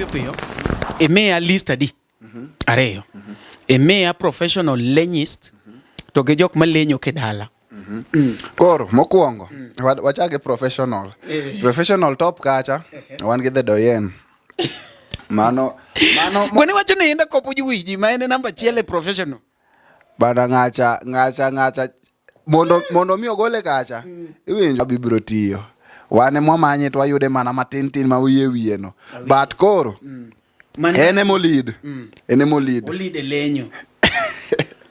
piyo. Imiya list adi. Ariyo. Imiya professional lenyist to gi jok malenyo kedala. Koro mokwongo wachage professional. Professional top kacha wan gi The Doyen. Mano Gwani wacho ni inda kopo juwiji ma en namba chiele professional. Bana ngacha mondo mi ogole kacha. Iwinjo bibiro tiyo. Wane mwamanye to ayude mana matin ma wiye no. But koro ene molid. Olid lenyo.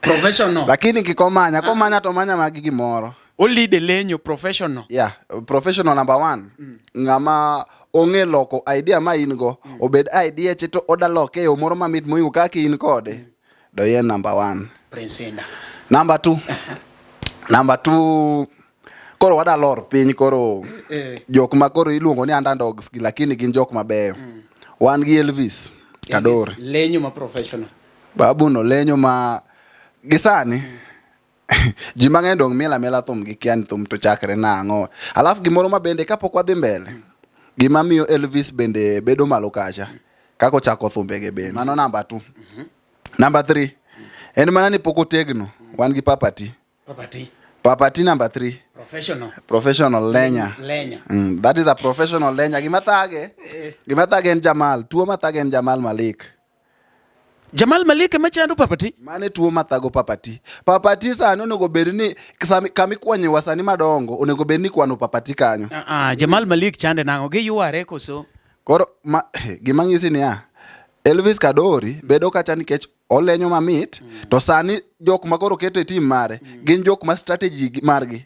Professional. Lakini komanya to manya magi gimoro. Olid lenyo professional. Yeah, professional number 1. Ngama onge loko idea ma in go, obed idea cheto oda loke yo moro mamit moyugo kaka in kode. Doyen number 1. Prince Inda. Number 2 koro wada lor piny koro jok ma koro iluongo ni underdogs gi lakini gin jok mabeyo. Wan gi Elvis Kadori. Lenyo ma professional. Babu no lenyo ma gisani. Ji mang'eny dong mela thum gi kian thum to chakre nang'o. Alafu gimoro ma bende kapok wadhi mbele. Gima miyo Elvis bende bedo malo kacha. Kako chako thumbege bende. Mano number 2. Number 3. En mana ni poko tegno. Wan gi Papati number 3. Professional lenya. That is a professional lenya. Gima thage en Jamal. Tuo mathage en Jamal Malik. Jamal Malik emachando Papati? Mane tuo mathago Papati. Papati sani onego bed ni kami kwanye wasani madongo onego bed ni kwano Papati kanyo. Jamal Malik chande nango gi yuare koso. Koro gima ng'isi ni Elvis Kadori bedo kacha nikech olenyo mamit to sani jok makoro keto e team mare gin jok ma strategy margi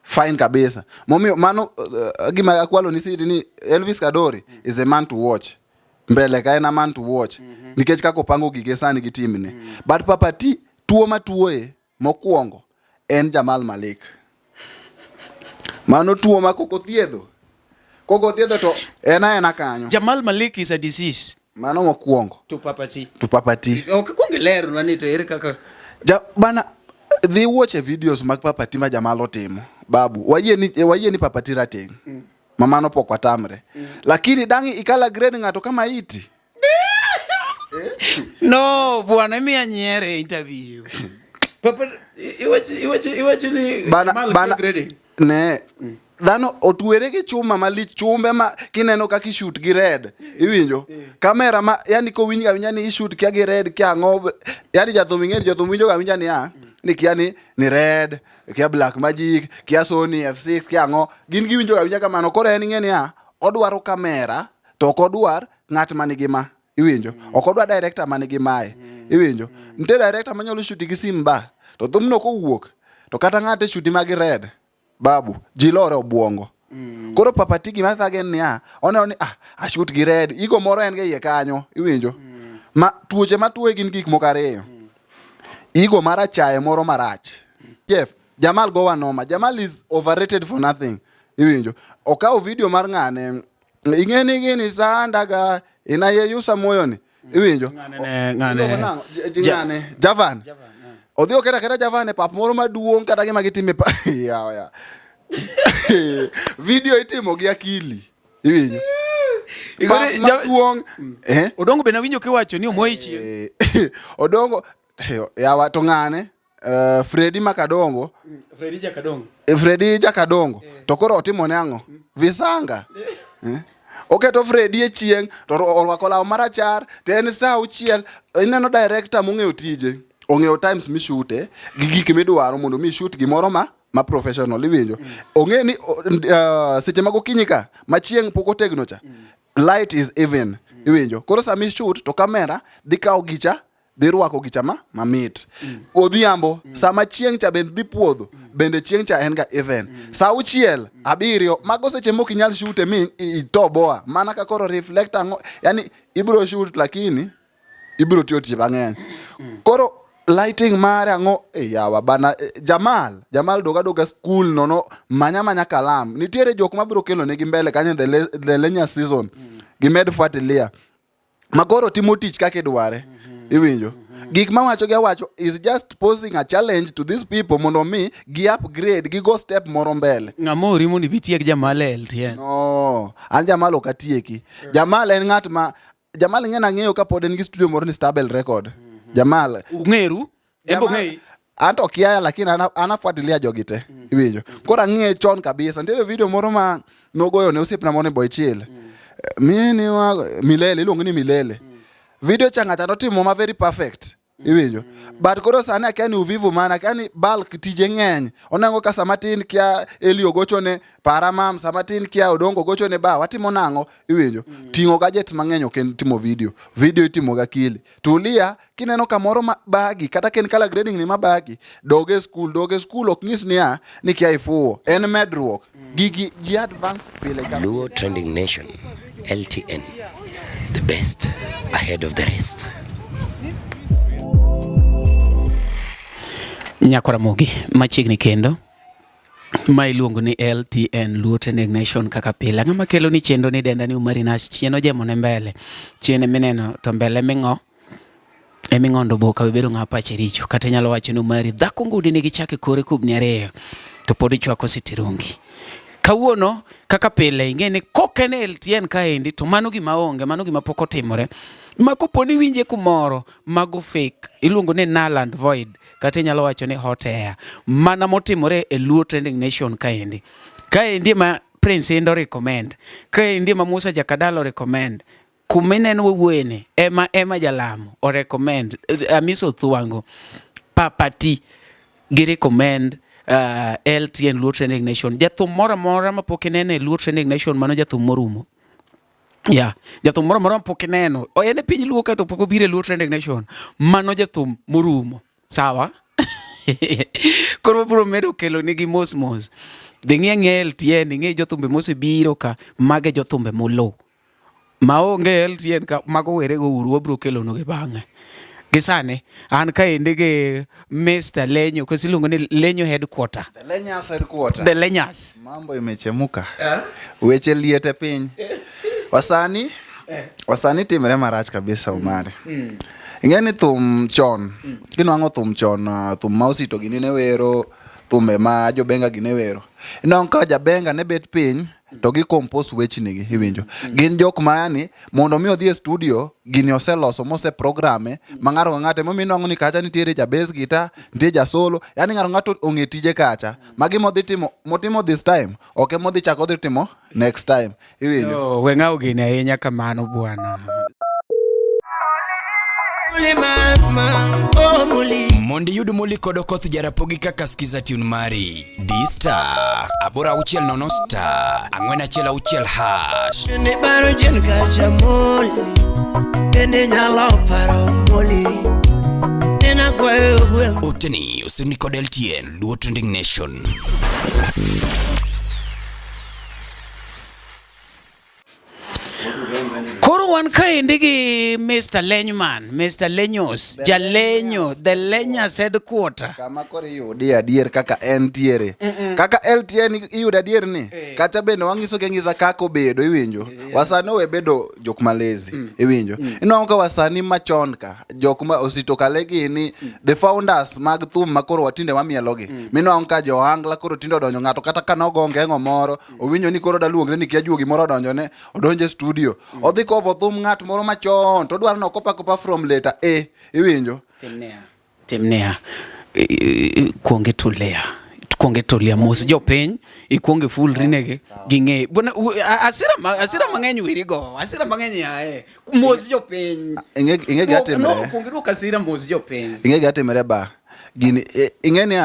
fine kabisa. Momiyo mano gima akwalo ni siri ni Elvis Kadori is a man to watch. Mbele ka en a man to watch. Nikech kako pango gige sani gi team ni. But Papati tuo matuoe mokwongo en Jamal Malik. Mano tuo ma koko thiedho to ena kanyo. Jamal Malik is a disease. Mano mokwongo. To Papati. Okay, kwonge lero nani to ere kaka. Bana they watch videos mag Papati ma Jamal otimo. Babu, wayie ni Papati rateng. Mamano pok watamre. Lakini dangi ikala grade ngato kama iti. No, bwana miya nyere interview. Papa iwachi ni bana grade. Ne. Dhano otuere gi chuma malich chumbe ma kineno kaka shoot gi red. Iwinjo? Kamera ma yani ko winja ni shoot kia gi red kia ngo yani jathum winjo ga winja ni kia ni red, kia Black Magic, kia Sony F6 kia ngo gin gi winjo ga winja kamano. Koro en ng'eni odwaro kamera to ok odwar ng'at manigi ma. Iwinjo? Ok odwar director manigi mae. Iwinjo? Nte director manyalo shoot gi simba to thumno kowuok to kata ng'ate shoot magi red. Babu, jilore obuongo. Koro Papati gima thage ni oneno ni a shoot gi red, igo moro en ge iye kanyo, iwinjo? Ma tuoche matuoe gin gik moko ariyo. Igo marachaye moro marach. Jeff, Jamal gowa noma. Jamal is overrated for nothing. Iwinjo? Okawo video mar ng'ane. Ing'eni gini sandaga inayeyusa moyo ni. Iwinjo? Ng'ane. Javan. Odhi okera Javan e pap moro maduong' kata gima gitime yawa. Video itimo gi akili. Iwinjo? Odongo be nawinjo kiwacho ni omoyi chien. Odongo yawa to ng'ane Freddy Makadongo. Freddy Jakadongo. To koro otimo ne ang'o? Visanga. Oketo Freddy e chieng' to orwako law marachar to en saa 6 ineno director mong'eyo tije. Ong'eyo times mi shoote gi gik midwaro mondo mi shoot gimoro ma professional. Iwinjo? Ong'e ni seche mago kinyika machieng' poko tegno cha light is even. Iwinjo? Koro sami shoot to kamera dhi kawo gicha dhi rwako gicha mamit. Odhiambo sama chieng' cha bende dhi puodho bende chieng' cha en ga even. Saa 6 7 mago seche moko inyal shoot mi itoboa mana ka koro reflector yani ibro shoot lakini ibro tiyo tich mang'eny. Koro lighting mare ang'o yawa bana Jamal doga school nono manya kalam. Nitiere jok mabiro kelo negi mbele kanyo the lenya season gi med fuatilia makoro timo tich kaka idware. Iwinjo? Gik mawacho gi awacho is just posing a challenge to these people mondo mi gi upgrade gi go step moro mbele. Ng'amo rimo ni bitiek Jamal LTN. No, an Jamal ok atieki. Jamal en ng'at ma Jamal ng'eyo ka pod en gi studio moro ni Stable Record. Jamal ung'eru embo ng'ei anto kiaya lakini anafuatilia jogi te iwinjo. Koro ang'e chon kabisa. Nitiere video moro ma nogoyo ne osiepna moro Boy Chill. Mini wa Milele iluongo ni Milele. Video chang'ata notimo ma very perfect. Iwinjo. But koro sani akiani uvivu mana akiani bulk tije ng'eny. Onango ka samatin kia Elio gochone Paramam, samatin kia Odongo gochone ba watimo nang'o iwinjo. Ting'o gadgets mang'eny ok timo video. Video itimo ga kili. Tulia kineno kamoro bagi kata ken color grading ni mabagi. Doge school ok ng'is niya ni kia ifuo. En medruok. Gigi ji advance pile ka. Luo Trending Nation, LTN. The best ahead of the rest. Nyakora mogi machiegni kendo ma iluongo ni LTN Luo Trending Nation kaka pile. Ng'ama kelo ni chendo ni denda ni Umari Nash chieno jemo ne mbele. Chiene mineno to mbele ming'o eming'ondo boka bedo ng'a pache richo kata nyalo wacho ni Umari dhako ngudi nigi chake kore kubni ariyo to pod ichwako sitirungi. Kawuono kaka pile ing'eni kokene LTN kaendi to mano gima onge, mano gima pok otimore. Ma koponi winje kumoro mago fake iluongo ni null and void kata nyalo wacho ni hot air mana motimore e Luo Trending Nation kaendi ma Prince Indo recommend kaendi ma Musa Jakadalo recommend kumineno wuene ema Jalamo o recommend Amiso Thuango Papati gi recommend LTN Luo Trending Nation. Jathum mora ma pok inene Luo Trending Nation mano jathum morumo. Jathum moro ma pok ineno. O ene piny Luo ka to pok obire Luo Trending Nation. Mano jathum morumo. Sawa? Koro bro medo kelo nigi mos. Dhi ng'e LTN, ng'e jothumbe mosebiro ka mage jothumbe molo. Maonge LTN ka mago were go uru bro kelo no gi bang'e. Gisane an kaendi gi Mr. Lenyo kosilungo ni Lenyo headquarter. The Lenyas headquarter. The Lenyas. Mambo imechemuka. Weche liete piny. Wasani timre marach kabisa Umari. Ing'eni thum chon. Kinwang'o thum chon, thum ma osito gini ne wero, thumbe ma jobenga gine wero. Inong ka jabenga ne bet piny to gi compose wechnigi iwinjo. Gin jok ma yani mondo mi odhi e studio gini oseloso mose programe ma ng'ato ng'ate mominwang'o ni kacha nitiere ja bass guitar, nitiere ja solo, yani ng'ato ong'e tije kacha. Magi modhi motimo this time, ok modhi chako dhi timo next time. Iwinjo. We ng'aw gini ahinya kamano bwana. Mondi yudu muli kodo koth jarapogi kaka skiza tune mari D-Star abora uchiel nono star angwena chela uchiel hash ne baro jen kacha moli ene nyalo paro moli nena kwe Oteni usini kod LTN Luo Trending Nation. Koro wan kaendi gi Mr. Lenyman, Mr. Lenyos, Jalenyo, The Lenyas headquarter. Kama kore yudi adier kaka en tiere. Kaka LTN iyudo adier ni. Kata bende wang'iso geng'iza kako bedo iwinjo. Wasani we bedo jok malezi iwinjo. Inong ka wasani machon ka jok ma osito kale gini the founders mag thum makoro watinde mamielogi. Minong ka jo angla koro tindo donjo ng'ato kata kanogo ngeng'o moro owinjo ni koro daluongre ni kia juogi moro donjone odonje studio. Odhi kopo thum ng'at moro machon to dwaro no kopa from later iwinjo. Timnea kuonge tulia mos jopiny ikuonge full rinege ging'e bwana asira mang'eny wirigo asira mang'eny yae mos jopiny ing'e gatimre no kuonge dwoko asira mos jopiny ing'e gatimre ba gini ing'eni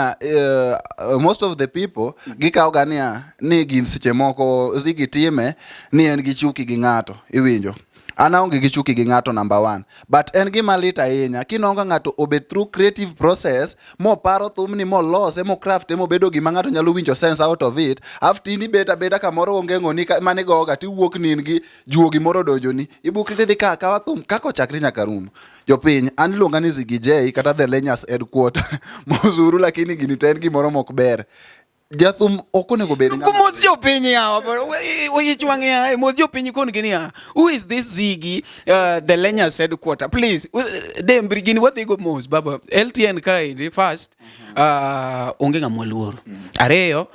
most of the people gikawo gania ni gin seche moko zigitime ni en gi chuki gi ng'ato iwinjo. Ana onge gi chuki gi ng'ato number 1 but en gima lit ahinya kinonga ng'ato obed through creative process mo paro thumni mo lose mo craft mo bedo gima ng'ato nyalo winjo sense out of it after ni beta kamoro onge ng'oni mane goga tiwuok nin gi juogi moro donjoni ibukri tidhi kawa thum kako chakri nyaka rum jopiny an luonga ni Ziggy J kata The Lenyas headquarter mozuru lakini gini ten gimoro mok ber jathum okonego bed ng'ama mos jopiny yawa oyichwang' ya mos jopiny kon gini ya who is this Ziggy The Lenyas headquarter please dem brigini wadhigo mos baba LTN kaendi first onge ng'ama luoro ariyo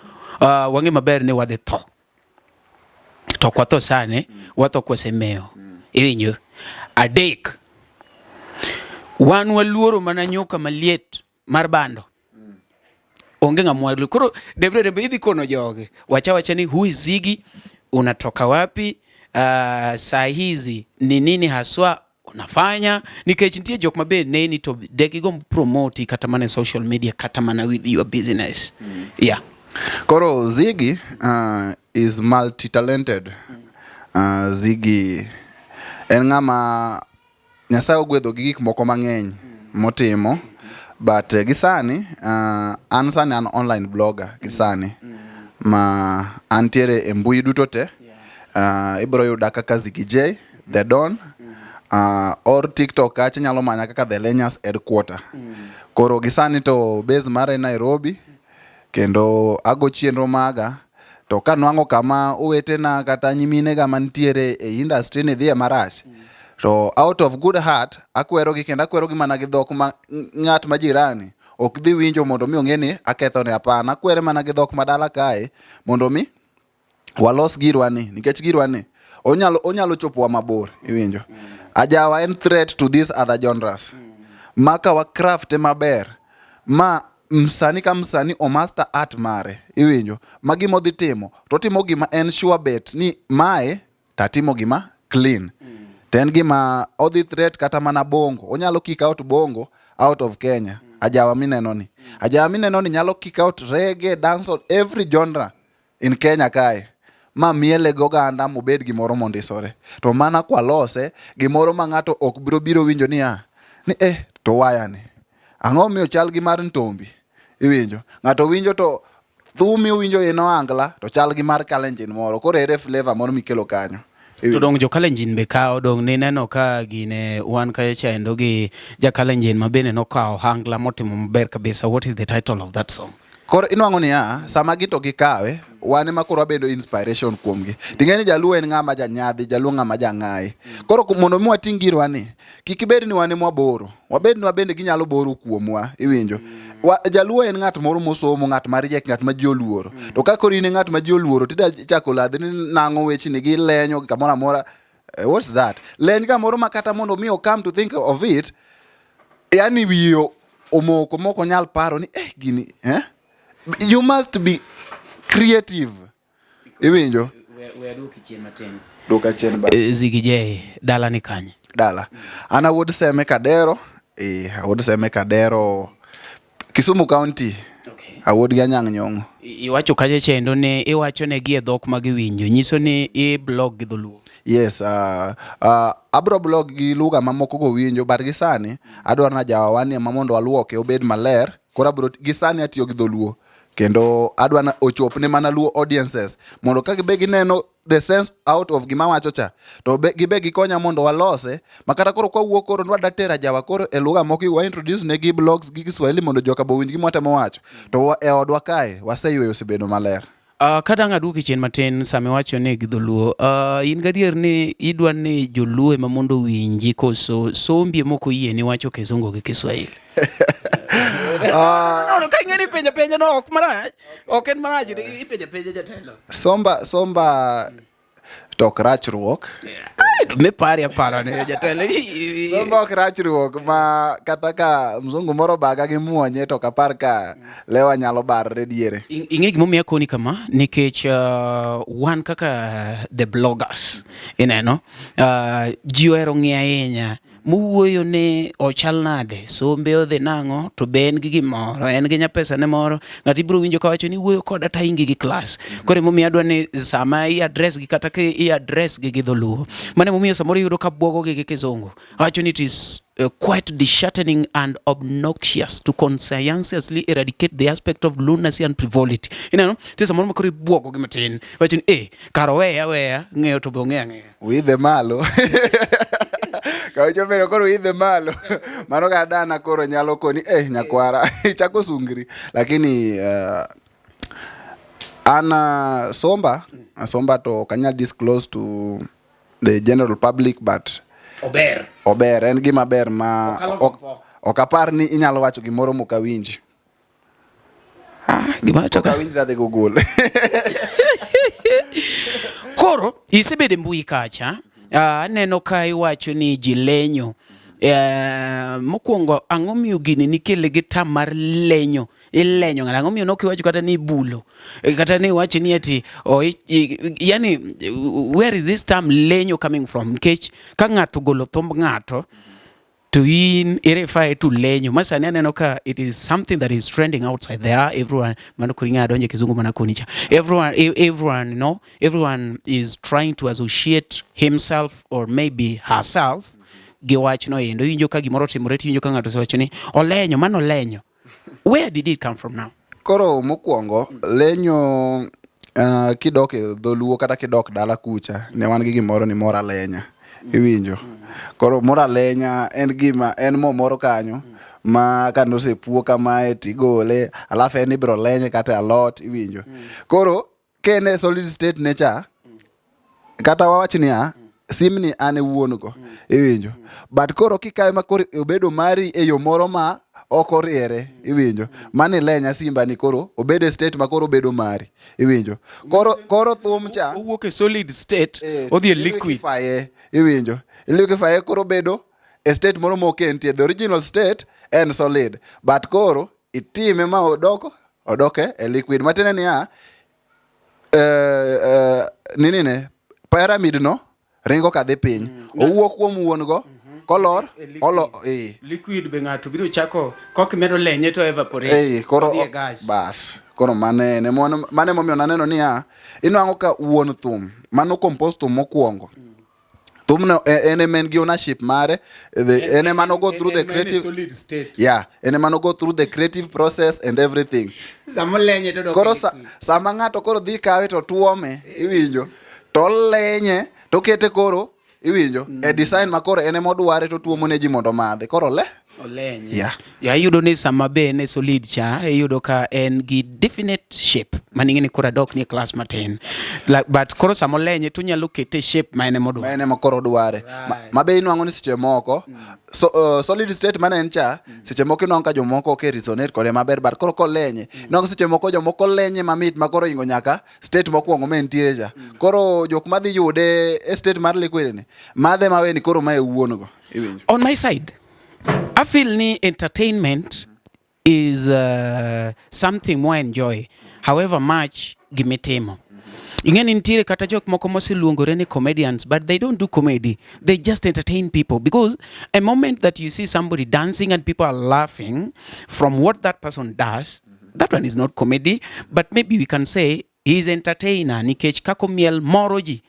wang'e maber ni wadhi tho to kwatho sane watho kwasemeo iwinjo Adek, wan waluoro mana nyuka maliet mar bando. Onge ng'amwa luoro. Koro Debre idhi kono joge. Wacha ni who is Ziggy, unatoka wapi, saa hizi ni nini haswa unafanya, nikech nitie jok mabe neni to degigo promote kata mana social media kata mana with your business. Yeah. Koro Ziggy is multi-talented. Ziggy en ng'ama Nyasaye ogwedho gi gik moko mang'eny motimo, but gisani an sani an online blogger gisani ma antiere e mbui duto te. Ibro yuda kaka Ziggy J, The Don, or TikTok kacha nyalo manya kaka The Lenyas Headquarter. Koro gisani to base mare Nairobi, kendo ago chenro maga to kanwang'o kama owetena kata nyimine ga mantiere e industry ni dhie marach. So out of good heart akwero gi kendo akwero gi mana gi dhok ma ng'at ma jirani ok dhi winjo mondo mi ong'e ni aketho ne apana. Akwere mana gi dhok madala kae mondo mi walos girwani, nikech girwani onyalo chopowa mabor, iwinjo. Ajawa en threat to these other genres. Maka wa craft maber ma msani ka msani o master art mare, iwinjo. Magi modhi timo to timo gima en sure bet ni mae tatimo gima clean. Ten gima odhi threat kata mana bongo, onyalo kick out bongo out of Kenya. Ajawa mineno ni nyalo kick out reggae, dancehall, every genre in Kenya kae. Ma miele goganda mobed gimoro mondisore. To mana kwa lose gimoro ma ng'ato ok biro winjo ni to waya ni ang'o miyo chal gi mar Ntombi, iwinjo. Ng'ato winjo to thumi winjo eno angla to chal gi mar Kalenjin moro. Koro ere flavor moro mikelo kanyo. To dong jo Kalenjin be kao dong ni neno ka gine wan kae chendo gi ja Kalenjin ma bene no kao hangla motimo maber kabisa. What is the title of that song? Koro inwang'o ni sama gito gikawe wane ma koro wabedo inspiration kuomgi. Ting'eni Jaluo en ng'ama janyadhi, Jaluo ng'ama jang'ai. Koro mondo mi wating' girwani kik ibed ni wane mwaboro, wabed ni wabende ginyalo boro kuomwa, iwinjo. Jaluo en ng'at moro mosomo, ng'at mariek, ng'at ma ji oluoro. To ka koro in ng'at ma ji oluoro tida chako ladhi ni nang'o wechni gi lenyo kamoro amora. What's that? Leny kamoro ma kata mondo mi come to think of it, yani wiyo moko nyal paro ni gini you must be creative, iwinjo. Duka chien ba Ziggy J dala ni kanye? Dala ana wuod Seme Kadero, wuod Seme Kadero, Kisumu County. Okay. Awuod gi Anyang' Nyong'o. Iwacho kaje chendo ne iwacho ne gi e dhok ma giwinjo, nyiso ni i blog gi dholuo. Yes, abro blog gi lugha mamoko go winjo, but gisani adwaro na jawani ma mondo aluoke obed maler. Koro abro gisani atiyo gi dholuo, kendo adwana ochopne mana Luo audiences mondo ka gibe gineno the sense out of gima wacho cha to gibe gikonya mondo walose makata koro kwa wuok koro ndwa datera jawa koro e lugha moko wa introduce ne gi blogs gi Kiswahili mondo joka bo winj gima watemo wacho to e odwa kae waseyweyo osebedo maler. Kadang' aduoki chien matin sami wacho ni gi dholuo, in gadier ni idwa ni joluo ma mondo winji koso sombi moko yie ni wacho Kizungu gi Kiswahili? No, ka ing'eni penja no ok marach, ok en marach, ipenja jatelo. Somba tok rachruok. Me pari aparo ne jatelo. Somba ok rachruok ma kata ka mzungu moro baga gi muonye to kapar ka lewa nyalo barre diere. Ing'e gimomiyo akoni kama nikech wan kaka the bloggers ineno ji ohero ng'e ahinya muwuoyo ne ochal nade, sombe odhi nang'o, to be en gi gimoro, en gi nyapesa ne moro, ng'ati biro winjo ka wacho ni wuoyo koda ta ingi gi klas. Koro emomiyo adwa ni sama i address gi kata ke i address gi dholuo, mane emomiyo samoro yudo ka bwogo gi Kizungu. Wacho ni it is quite disheartening and obnoxious to conscientiously eradicate the aspect of lunacy and frivolity. Ineno, tisa samoro makori bwogo gi matin. Wacho ni karo weya ng'eyo to be ong'eya. Widhe malo. Kawacho pero koro idhe malo. Mano ga dana koro nyalo koni nyakwara chako sungri, lakini ana somba to kanya disclose to the general public, but ober en gima ber ma okapar ni inyalo wacho gimoro mokawinji. Gima to kawinji dhi Google. Koro isebede mbui kacha Aneno ka iwacho ni ji lenyo. Mokwongo ang'o miyo gini nikele gi tam mar lenyo? Ilenyo ng'ana, ang'o miyo nokiwacho kata ni ibulo? Kata ni iwacho ni ati yani where is this term lenyo coming from? Nikech ka ng'ato golo thumb ng'ato to in irify to lenyo. Masani aneno ka it is something that is trending outside there. Everyone mano kuringa donje kizungu mana kunicha. Everyone, you know, everyone is trying to associate himself or maybe herself gi wach no endo. Injo ka gimoro timore ti injo ka ng'ato sewacho ni olenyo, mano lenyo. Where did it come from now? Koro mokwongo lenyo kidok e dholuo kata kidok dala kucha ne wan gi gimoro ni mora lenya. Iwinjo. Koro mora lenya en gima en mo moro kanyo ma kano sepuo kamae tigole alafu en ibro lenye kata alot iwinjo. Koro kene solid state nature kata wawachni simni ane wuongo iwinjo. But koro kikae makoro obedo mari e yo moro ma okoriere iwinjo. Mani lenya simba ni koro obede state makoro bedo mari iwinjo. Koro thum cha owuok e solid state odhi e liquid iwinjo. Liquefy koro bedo e state moro mokentie. The original state and solid, but koro itime ma odoke e liquid. Matene ni nini ne pyramid no ringo kadhi piny. Owuok kuom wuongo kolor liquid be ng'ato biro chako kokimedo lenye to evaporate koro bas koro mane momiyo naneno ni inwang'o ka wuon thum mano compost thum mokwongo. Thumno ene men gi ownership mare, ene mano go through the creative solid state. Yeah, ene mano go through the creative process and everything. Samolenye to koro sama ng'ato koro dhi kawe to tuome iwinjo to lenye to kete koro iwinjo e design makoro ene modware to tuomo ne ji mondo madhe koro olenye. Yudo ni sama be ne solid cha yudo ka en gi definite shape maning'e ni koro dok ni class matin, but koro sama olenye to nyalo kete shape ma ene modware, ene makoro dware mabe inwang'o ni seche moko solid state mana en cha seche moko inwang'o ka jomoko ok resonate kode maber, but koro kolenye inwang'o seche moko jomoko lenye mamit makoro ingo nyaka state mokwongo ma entiere cha. Koro jok madhi yude e state mar liquid ni madhe maweni koro ma e wuongo iwinjo. On my side I feel ni entertainment is something more enjoy however much gimitimo. Ingeni nitiere kata jok moko mosiluongore ni comedians, but they don't do comedy, they just entertain people, because a moment that you see somebody dancing and people are laughing from what that person does, that one is not comedy, but maybe we can say he's entertainer nikech kako miel moroji.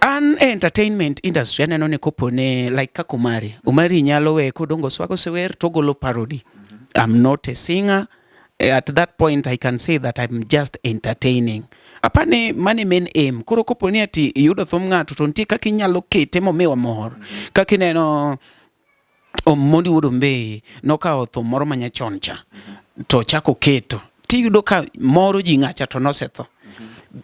An entertainment industry aneno ne kopone like kako Umari nyalo we kodongo swago sewer togolo parody. I'm not a singer. At that point I can say that I'm just entertaining. Apane mane men aim. Koro kopone ati yudo thum ng'ato to ntie kaka inyalo kete momiwa mor. Kaka ineno Mondi Wuod Ombeye nokawo thum moro manyachon cha to chako keto. Tiyudo ka moro ji ng'acha to nosetho.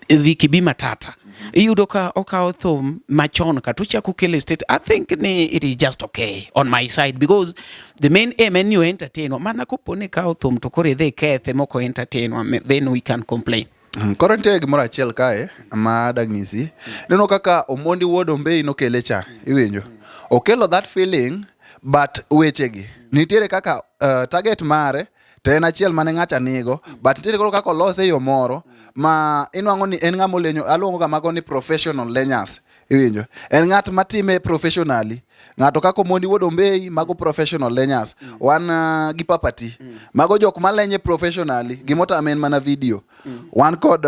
Viki Bi Matata. Iyudo ka okawo thum machon ka to chako kele state. I think it is just okay on my side, because the main aim en you entertain. Mana kopone kawo thum to kore dhe kethe moko entertain, then we can complain. Koro nitiere gimoro achiel kae ma dang'isi. Neno kaka Omondi Wuod Ombeye nokele cha iwinjo. Okelo that feeling, but wechegi nitiere kaka target mare to en achiel mane ng'acha nigo, but nitiere koro kaka olose yo moro ma inwang'o ni en ng'amo lenyo. Aluongo ga mago ni professional lenyas iwinjo. En ng'at matime professionally. Ng'ato kaka Omondi Wuod Ombeye mago professional lenyas. Wan gi Papati mago jok malenye professionally gimotame en mana video. Wan kod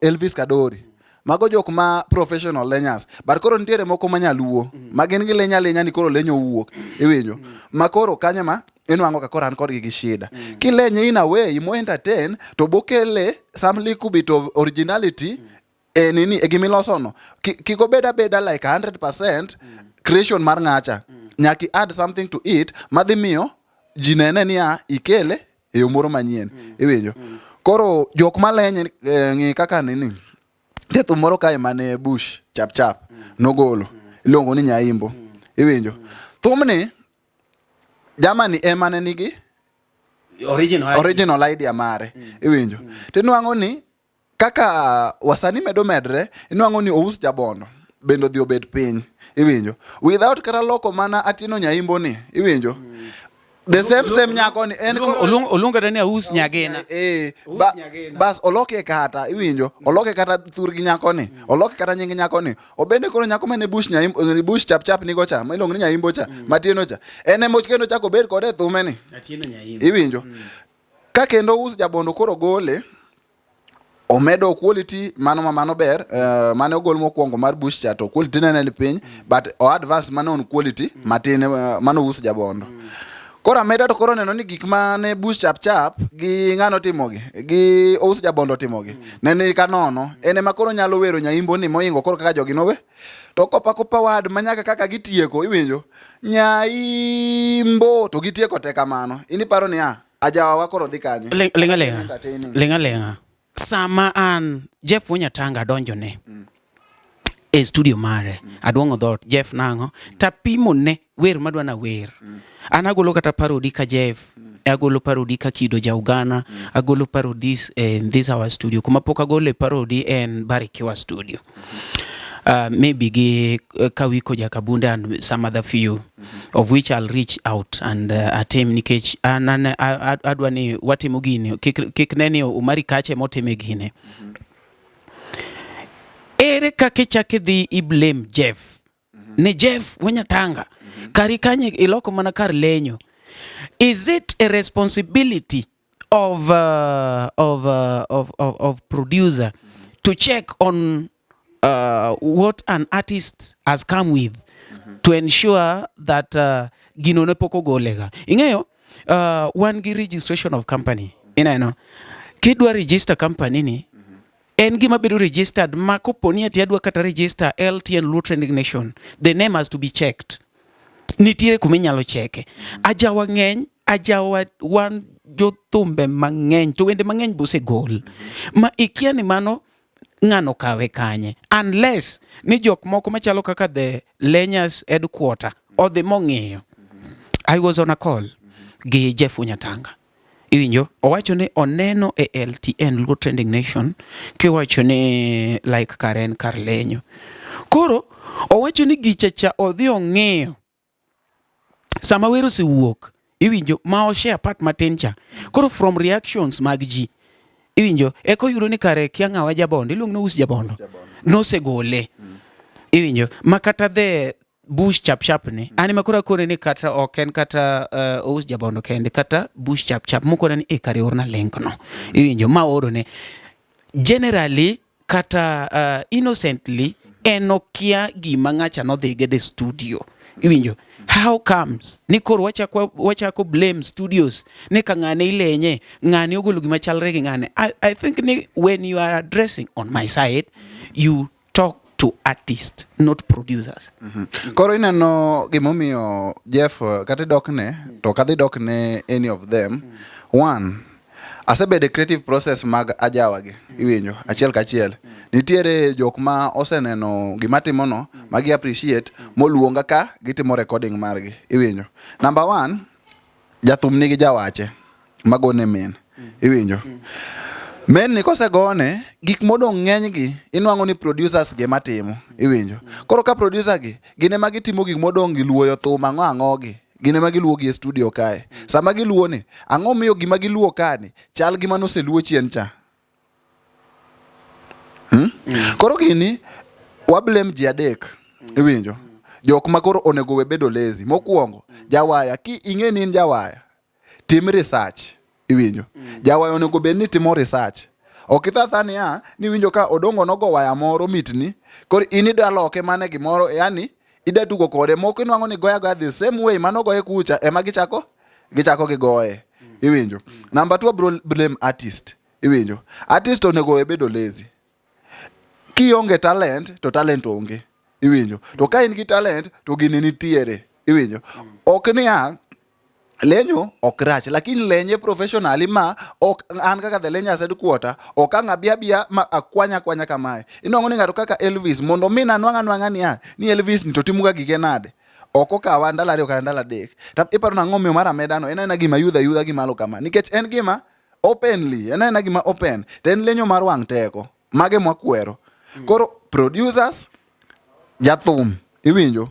Elvis Kadori mago jok ma professional lenyas, but koro nitiere moko manyaluo magin gi lenya ni koro lenyo wuok iwinjo. Makoro kanya ma inwang'o ka koro an kodgi gi shida. Kilenye in a way mo entertain to bokele some little bit of originality nini e gimiloso no. Kiko beda like 100% creation mar ng'acha. Nyaki add something to it madhi miyo jinene ni ikele e yo moro manyien iwinjo. Koro jok malenye ng'i kaka nini thum moro kae mane Bush chap nogolo iluongo ni Nyaimbo iwinjo. Thumni jamani emane nigi original idea mare iwinjo. Tinwang'o ni kaka wasani medo medre inwang'o ni ous jabondo bendo dhi obed piny, iwinjo, without kata loko mana Atieno Nyaimbo ni, iwinjo, the same nyako ni en oluongo ni Aus Nyagina. Bas oloke kata, iwinjo, oloke kata thur gi nyako ni, oloke kata nying nyako ni, obende koro nyako mane Bush Nyaimbo, Bush chap ni go cha, ma iluongo ni Nyaimbo cha, Matieno cha, ene moch kendo chako bed kode thume ni, Atieno Nyaimbo, iwinjo, ka kendo Aus Jabondo koro gole, omedo quality mano ber, mane ogol mokwongo mar Bush cha to quality nene ni piny, but o advance mano on quality matin mano Aus Jabondo. Koro ameda to koro neno ni gik mane Bush chap gi ng'ano timogi gi Aus Jabondo timogi nene ka nono, ene ma koro nyalo wero Nyaimbo ni moingo koro kaka jogi nowe, to kopa wad manyaka kaka gitieko, iwinjo, Nyaimbo to gitieko te kamano. Ini paro ni ajawa koro dhi kanye lenga sama an Jeff Onyatanga donjone e studio mare, aduongo dhot Jeff nango tapimo ne wer madwa na wer, an agolo kata parody ka Jeff, agolo parody ka Kido Jaugana, agolo parodies in this our studio, kuma pok agolo parody en Barikiwa studio, maybe gi Kawiko Jakabunda and some other few of which I'll reach out and atem nikech adwa ni watimo gini kik neni umari kache motime gine. Ere kake chake dhi I blame Jeff, ne Jeff Onyatanga kari kanye iloko mana kar lenyo. Is it a responsibility of producer to check on what an artist has come with to ensure that gino ne poko golega? Ingeyo one gi registration of company, inano kidwa register company ni en gima bedo registered ma koponi ati adwa kata register LTN Luo Trending Nation, the name has to be checked. Nitiere kuminyalo cheke. Ajawa ng'eny, ajawa wan jothumbe mang'eny, to wende mang'eny bose gol. Ma ikia ni mano ng'ano kawe kanye. Unless ni jok moko machalo kaka the Lenyas headquarter or the mong'eyo. I was on a call gi Jeff Onyatanga. Iwinjo, owacho ni oneno e LTN Luo Trending Nation, kiwacho ni like Karen Karlenyo. Koro, owacho ni gichacha odhi ong'eyo sama wero si wuok, iwinjo, ma share part matencha. Koro from reactions mag ji, iwinjo, eko yuro ni kare kia ng'awa Jabondo, iluong no Us Jabondo, no se gole, iwinjo, makata the Bush chap ni, anima kura kone ni kata oken kata Us Jabondo kende, kata Bush chap mukona ni kare orna link no, iwinjo, ma oro ne, generally, kata innocently, enokia gima ng'acha no dhigede studio, iwinjo. How comes ni koro wachako blame studios ne ka ng'ane ilenye ng'ane ogolo gima chalre gi ng'ane. I think ni when you are addressing on my side, you talk to artists, not producers. Koro ineno gimomiyo Jeff kati dokne to kadhi dokne any of them. One, asebede creative process mag ajawa gi, iwinjo, achiel kachiel. Nitiere jok ma oseneno gimatimo no, magi appreciate, moluonga ka gitimo recording margi, iwinjo. Number one, jathum nigi jawache, magone men, iwinjo. Men ni kose gone, gik modong ng'eny gi, inuango ni producers ge matimo, iwinjo. Koro ka producer gi, gine magi timo gik modong giluoyo thum ang'o gi, gine magi luo gi e studio kae. Sama giluo ni, ang'o miyo gima giluo ka ni, chal gima nose luo chien cha. Koro gini wablame ji adek, iwinjo. Jok ma koro onego we bedo lazy. Mokwongo, jawaya, ki ing'e ni in jawaya, tim research, iwinjo. Jawaya onego bed ni timo research. Okithathani ni winjo ka Odongo nogo waya moro mitni, koro inida loke mane gimoro, yani ida tugo kode, moko inuango ni goya the same way mano goye kucha, ema gichako gigoye, iwinjo. Number 2, blame artist, iwinjo. Artist onego we bedo lazy. Kionge talent, to talent onge, iwinjo. To ka in gi talent, to gini nitiere, iwinjo. Ok ni lenyo ok rach, lakini lenye professionally ma ok an kaka the Lenyas headquarter, ok ang'abia ma akwanya kamae. Inongo ni ng'ato kaka Elvis, mondo mina nwang'a ni Elvis ni to timuga gige nade. Oko kawa ndala ariyo kata ndala adek. Tap iparo na ng'omiyo mar amedano, ena gima yudha gimalo kama. Nikech en gima openly, ena gima open. To en lenyo mar wang' teko, mage mwakwero. Koro producers jathum iwinjo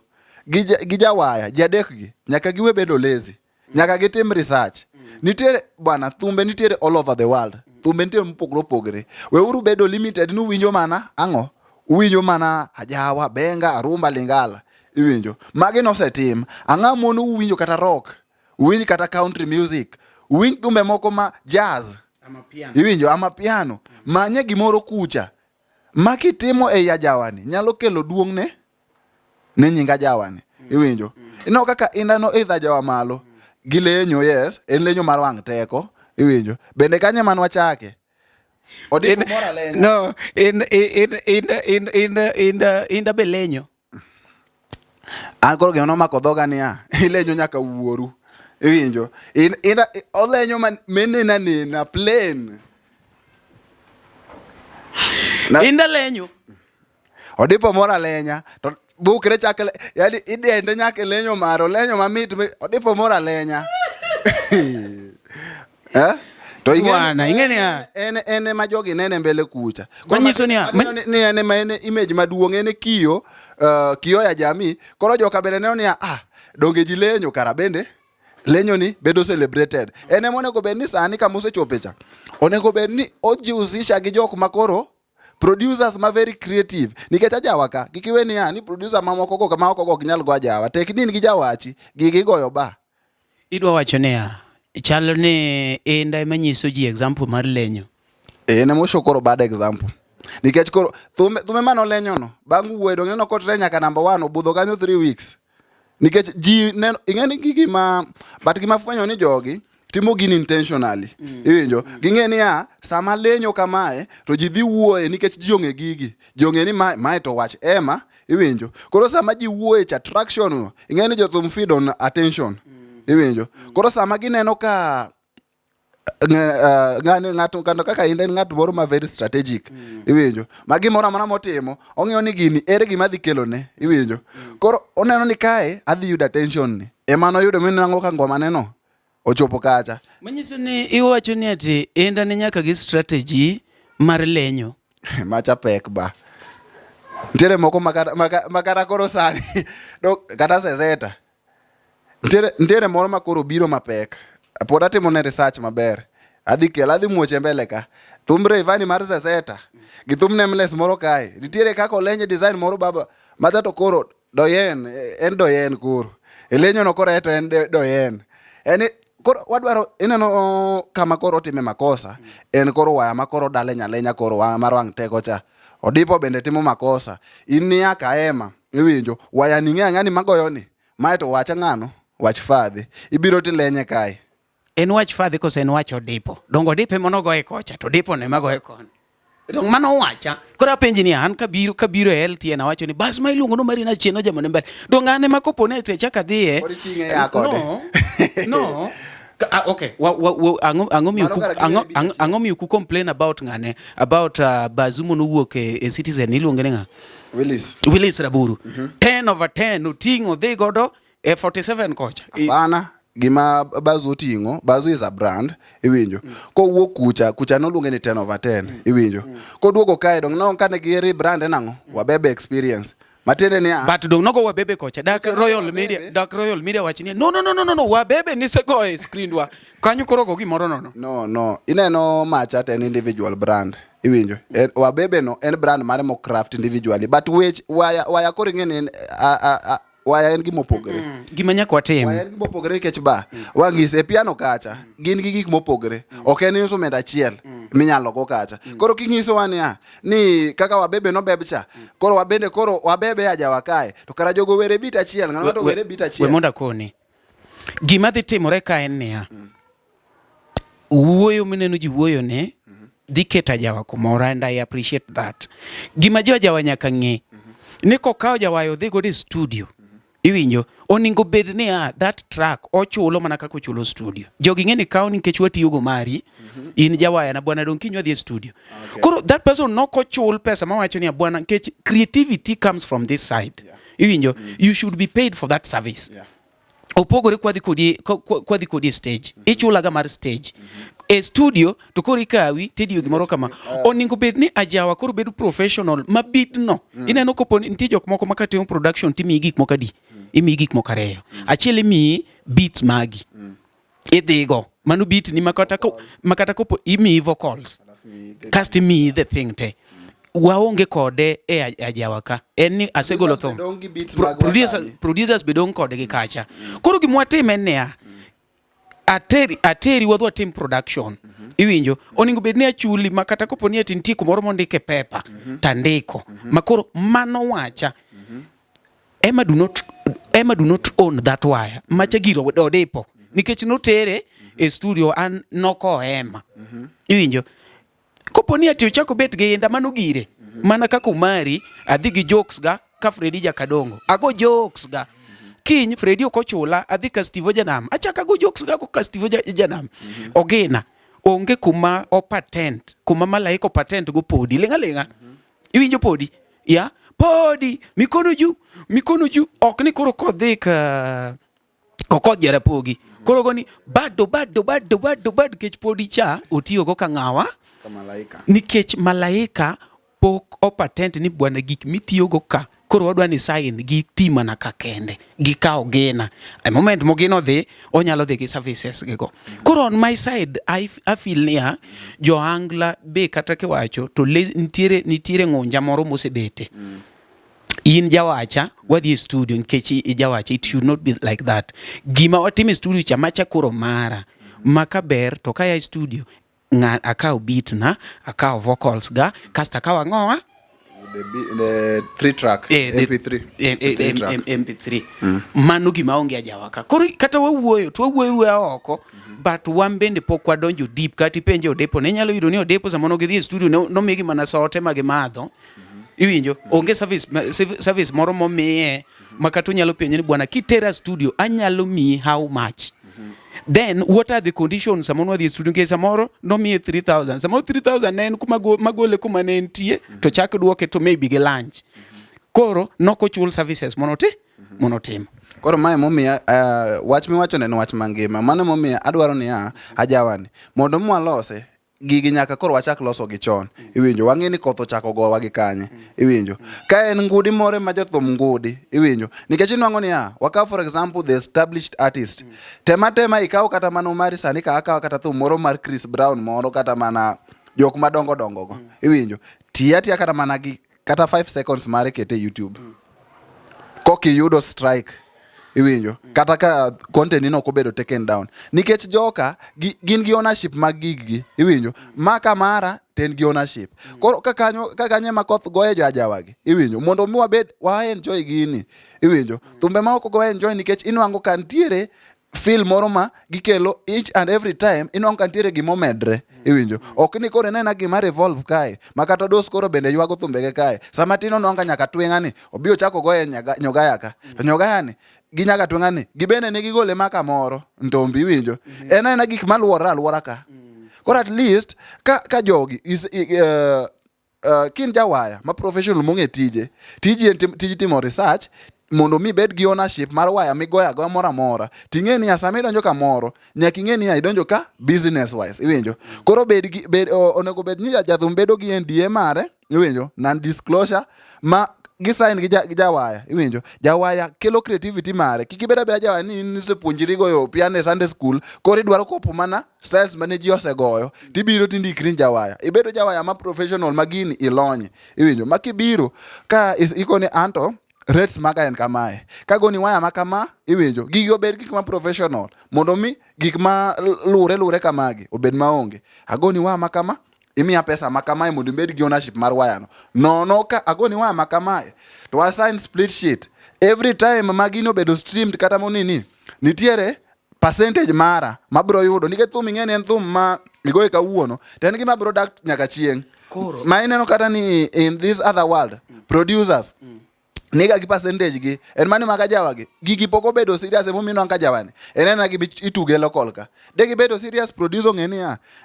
gi jawaya jadek gi nyaka giwe bedo lazy nyaka gitim research nitiere bwana thumbe nitiere all over the world thumbe nitiere mopogore weuru bedo limited nuwinjo mana ang'o uwinjo mana ajawa benga arumba lingala iwinjo magi nosetim ang'a mono uwinjo kata rock uwinjo kata country music uwinjo thumbe moko ma jazz iwinjo ama piano manye gimoro kucha makitimo e ajawani nyalo kelo duong' ne nying ajawani iwinjo ino kaka indano idha jawa malo gi lenyo yes en lenyo mar wang' teko iwinjo bende kanye man wachake odiko mora lenyo no in be lenyo an koro geno mako dhoga niya ilenyo nyaka wuoru iwinjo ina olenyo man menena nena plain inda lenyo odipo mora lenya to bukre chakle yani idende nyaka lenyo maro lenyo mamit odipo mora lenya to ingeni ene ma jogi nene mbele kucha manyiso ni ni ene ma ene image maduong' ene kiyo ya jamii koro joka bende neno ni donge ji lenyo kara bende lenyo ni bedo celebrated ene monego bed ni sani kama osechope cha onego bed ni ojihusisha gi jok makoro producers ma very creative nikech ajawa ka gikiwe ni producer mamoko go kama ok nyal go ajawa tek nin gi jawachi gigoyo ba idwa wacho ne chalo ni enda manyiso ji example mar lenyo ene moshokoro bad example nikech koro thume mano lenyo no bang' wuodo ngeno kotre nyaka number 1 obudho kanyo 3 weeks nikech ji neno ingeni gigi ma but gima fwenyo ni jogi timo gini intentionally iwinjo ging'e ni sama lenyo kamae to ji dhi wuoye nikech ji onge gigi ji onge ni mae to wach ema iwinjo koro sama ji wuoye cha attraction ing'e ni jothum feed on attention iwinjo koro sama gineno ka ng'ato kaka in ng'at moro ma very strategic iwinjo ma gimoro amora motimo ong'eyo ni gini ere gima dhi kelone iwinjo koro oneno ni kae adhi yudo attention ni ema noyudo minang'o ka ngoma neno ochopo kacha manyiso ni iwacho ni ati enda ni nyaka gi strategy mar lenyo macha pek ba ntiere moko makara koro sani kata seseta ntiere moro makoro biro mapek pod atimo ne research maber adhi muoche mbele ka thumbre ivani mar seseta gi thum nameless moro kae nitiere kako lenye design moro baba madha to koro doyen koro elenyo no koro eto en doyen eni koro wadwaro ineno kama koro time makosa en koro waya makoro dale nyalenya koro mar wang' teko cha odipo bende timo makosa inia kaema iwinjo waya ning'e ng'ani magoyo ni mae to wacha ng'ano wach fadhi ibiro tilenye kae en wach fadhi kose en wach odipo dongo dipe mono goye kocha to dipo ne magoye koni dong mano wacha koro apenji ni an kabiro e LTN awacho ni bas ma iluongo no Marina Chieno jamone mbele dong ane makopo ne te chaka dhiye no okay ang'o mi ku complain about ngane about Bazumo no wuok e Citizen iluonge ni ng'a Willis Raburu 10 over 10 utingo dhi godo 47 kocha bana gima Bazu oting'o Bazu is a brand iwinjo kowuok kucha noluonge ni 10 over 10 iwinjo koduogo kae dong no kane gi brand nang'o wabebe experience matende ni but dong nogo wabebe kocha Dark Royal Media wachini no wabebe ni sego e screen wa kanyo koro go gimoro no ineno macha ten individual brand iwinjo wabebe no en brand mare mo craft individually but which waya koro ng'eni waya en gima opogore gima nyaka watim waya en gima opogore kech ba wang'ise piano kacha gin gi gik mopogore ok en instrument achiel minyalo go kacha koro king'iso wani ni kaka wabebe no bebcha koro wabebe ajawa kae to kara jogo were bit achiel ng'ano to were bit achiel we monda koni gima dhi timore ka en niya wuoyo mineno ji wuoyo ne dhi keta jawa kumora and I appreciate that gima jawa nyaka ng'e ni kokawo jawayo dhi godo e studio iwinjo oningo bed ni that track ochulo mana kaka ochulo studio jogi ng'eni kawo nikech watiyo go mari in jawaya na bwana dong kinywa dhi e studio koro that person nok ochul pesa mawacho ni bwana nikech creativity comes from this side iwinjo you should be paid for that service opogore kwadhi kodi stage. Ichulaga mar stage. E studio to koro ikawi tidiyo gimoro kama. Oningo bed ni ajawa koro bedo professional ma beat no. Ineno kopo nitie jok moko makatimo production timi gik moko adi. Imi gik moko ariyo. Achiel imi beats magi. Idhigo. Mano beat ni makata kopo imi vocals. Cast imi the thing te. Waonge kode e ajawa ka. Eni asegolo thong. Producers bedong kode gi kacha. Koro gimwatime nea. Ateri wadwa team production. Iwinjo. Oningo bedni achuli makata kopo ni atinti kumoro mondike pepa. Tandiko. Makoro mano wacha. Emma do not own that wire. Macha giro odepo. Nikech notere e studio an noko Emma. Iwinjo. Kopo ni ati ochako bet gi enda mano gire. Mana kaka umari adhi gi jokes ga ka Fredy Jakadongo. Ago jokes ga. Kiny Fredy okochula adhi ka Steve Ojanam. Achaka go jokes ga ka Steve Ojanam. Ogena. Onge kuma o patent. Kuma malaika patent go podi. Lenga. Iwinjo podi. Ya. Podi. Mikono ju. Ok ni koro kodhi ka kokod Jarapogi. Koro goni bado kech podi cha otiyo go ka ng'awa. Nikech malaika pok o patent ni bwana gik mitiyo go ka. Koro wadwa ni sign gi tima na ka kende. Gi ka ogena. A moment mogino dhi, onyalo dhi gi services gi go. Koro on my side, I feel niya, jo angla be kata ke wacho, to nitiere ngonja moro mosebete. In jawacha, wadhi studio, nkechi jawacha, it should not be like that. Gima watime studio cha macha koro mara. Makaber, to kaya studio, akao beat na, akao vocals ga, kasta akawa ngoa, the 3-track MP3 MP3 mano gima onge ajawaka koro kata wawuoyo oko but wambende pok wadonjo deep kati penjo odepo ne nyalo yudo ni odepo samono gidhi e studio no migi mana sote magi madho iwinjo onge service moro momiye makato nyalo penjo ni bwana kitera studio anyalo mi how much then what are the conditions samono wadhi e studio ke samoro no mi 3000 samoro 3000 nen kuma magole kuma ne entie to chak duoke to maybe ge lunch koro noko chul services monotim koro mae momia wach miwacho ne wach mangima mano momia adwaro ni ajawani mondo mwalose gigi nyaka koro wachak loso gi chon iwinjo wang'e ni koth ochako gowa gi kanye iwinjo ka en ngudi more ma jothum ngudi iwinjo nikech inwang'o ni waka for example the established artist tema ikaw kata mano mari sani ka akaw kata thum moro mar Chris Brown moro kata mana jok madongo go iwinjo tiya kata mana gi kata 5 seconds mare kete YouTube koki yudo strike iwinjo kata ka content ino kobedo taken down nikech joka gin gi ownership mag gigi iwinjo maka mara ten gi ownership koro kakanye makoth goye jajawagi iwinjo mondo mi wabed wa enjoy gini iwinjo thumbe ma ok go enjoy nikech inwango kantiere feel moro ma gikelo each and every time inwango kantiere gimomedre iwinjo ok ni koro nena gima revolve kae makata dos koro bende ywago thumbege kae sama tino nwanga nyaka tweng'ani obio chako goye nyogaya ka to nyogaya ni ginyaga tweng'ani gibene ne gigole maka moro ntombi winjo ena gik maluora ka koro at least ka jogi kin jawaya ma professional mong'e tije timo research mondo mi bed gi ownership mar waya migoya go amora ting'e ni sama idonjo ka moro nyaka ing'e ni idonjo ka business wise iwinjo koro onego bed ni jathum bedo gi NDA mare iwinjo non disclosure ma gisign gi jawaya iwinjo jawaya kelo creativity mare kikibeda beda jawaya ni nisepuonjiri goyo piano e Sunday school koro idwaro kopo mana styles mane ji osegoyo tibiro tindikri jawaya ibedo jawaya ma professional magini ilonye iwinjo makibiro ka ikone anto rates maga en kamae kagoni waya makama iwinjo gigi obed gik ma professional mondo mi gik ma lure kamagi obed maonge agoni waya makama imiya pesa makamae mondo ibed gi ownership mar waya no ka agoni waya makamae to assign split sheet every time magino bedo streamed kata monini nitiere percentage mara mabro yudo nikech thum ing'eni en thum ma igoye kawuono to en gima bro dak nyaka chieng' ma ineno kata ni in this other world producers niga gi percentage gi en mani maga jawagi gigi poko bedo serious emomino anka jawani enena gi ituge local ka de gi bedo serious producer ngeni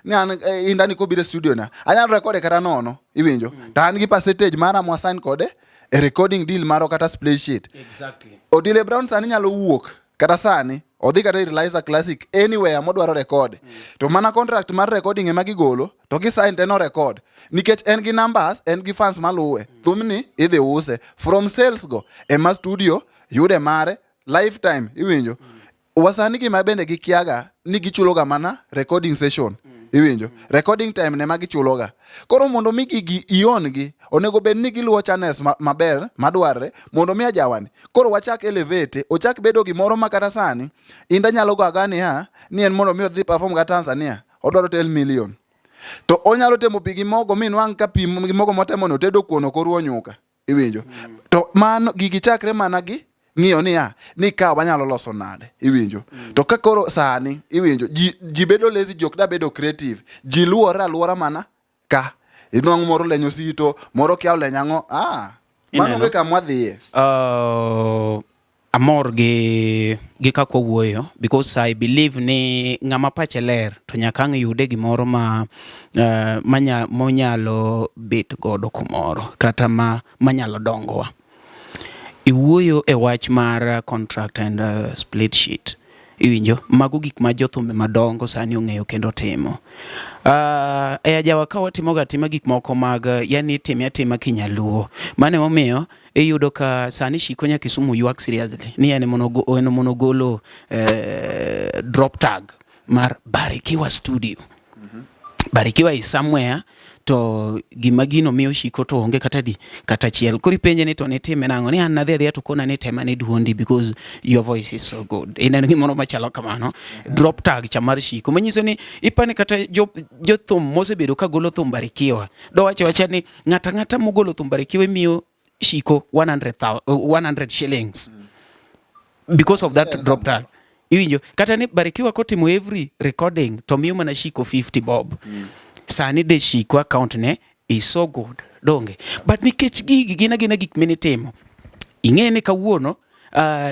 ni an indani ko bire studio na anyalo record kata nono iwinjo to an gi percentage mara mo assign kode e recording deal maro kata split sheet exactly Otile Brown sani nyalo wuok kata sani odhi kata ir Liza Classic anywhere modwaro record to mana contract mar recording ema gigolo to gisign teno record nikech en gi numbers, en gi fans maluwe. Thumni idhi use from sales go ema studio yude mare lifetime iwinjo. Wasani gima bende gikiaga ni gichuloga mana recording session iwinjo. Recording time ne ma gichuloga. Koro mondo mi gigi ion gi onego bed ni giluwo channels maber madwarre mondo mi ajawani. Koro wachak elevate, ochak bedo gimoro makata sani inda nyalo go agani ni en mondo mi odhi perform ga Tanzania odwaro 10 million. To onyalo temo pigi mogo minwang' ka pi mogo motemo no tedo kuono koruo nyuka iwinjo. To mano gigi chakre mana gi ng'iyo ni ka wanyalo loso nade iwinjo. To ka koro sani iwinjo ji bedo lazy, jok da bedo creative, ji luora luora mana ka inwang' moro lenyo sito moro kia lenyango mano be kamwa dhiye. Amor gi kako wuoyo because I believe ni ng'ama pache ler to nyaka ang' yude gimoro ma monyalo bet godo kumoro kata manyalo dongowa. Iwuoyo e wach mar contract and split sheet iwinjo. Mago gik ma jothumbe madongo sani ong'eyo kendo timo. E ajawa ka watimoga tima gik moko mag yani time kinyaluo. Mane momiyo iyudo ka sani Shiko Kisumu yuak seriously ni ene monogolo drop tag mar Barikiwa studio. Barikiwa is somewhere to gimagino miyo Shiko to onge kata chiel. Kuri penje ni to nitime nango ni an nadhi to kona ni tema ni duondi because your voice is so good. Ina gimono machalo kamano. Drop tag cha mar Shiko manyiso ni ipane kata jothum mosebedo ka golo thum Barikiwa do wacha ni ng'ata mogolo thum Barikiwa miyo Shiko 100 shillings because of that drop tag iwinjo. Kata ni Barikiwa kotimo every recording to miyo mana Shiko 50 bob. Sani de Shiko account ne is so good donge, but nikech gigi gina gik minitimo ing'ene kawuono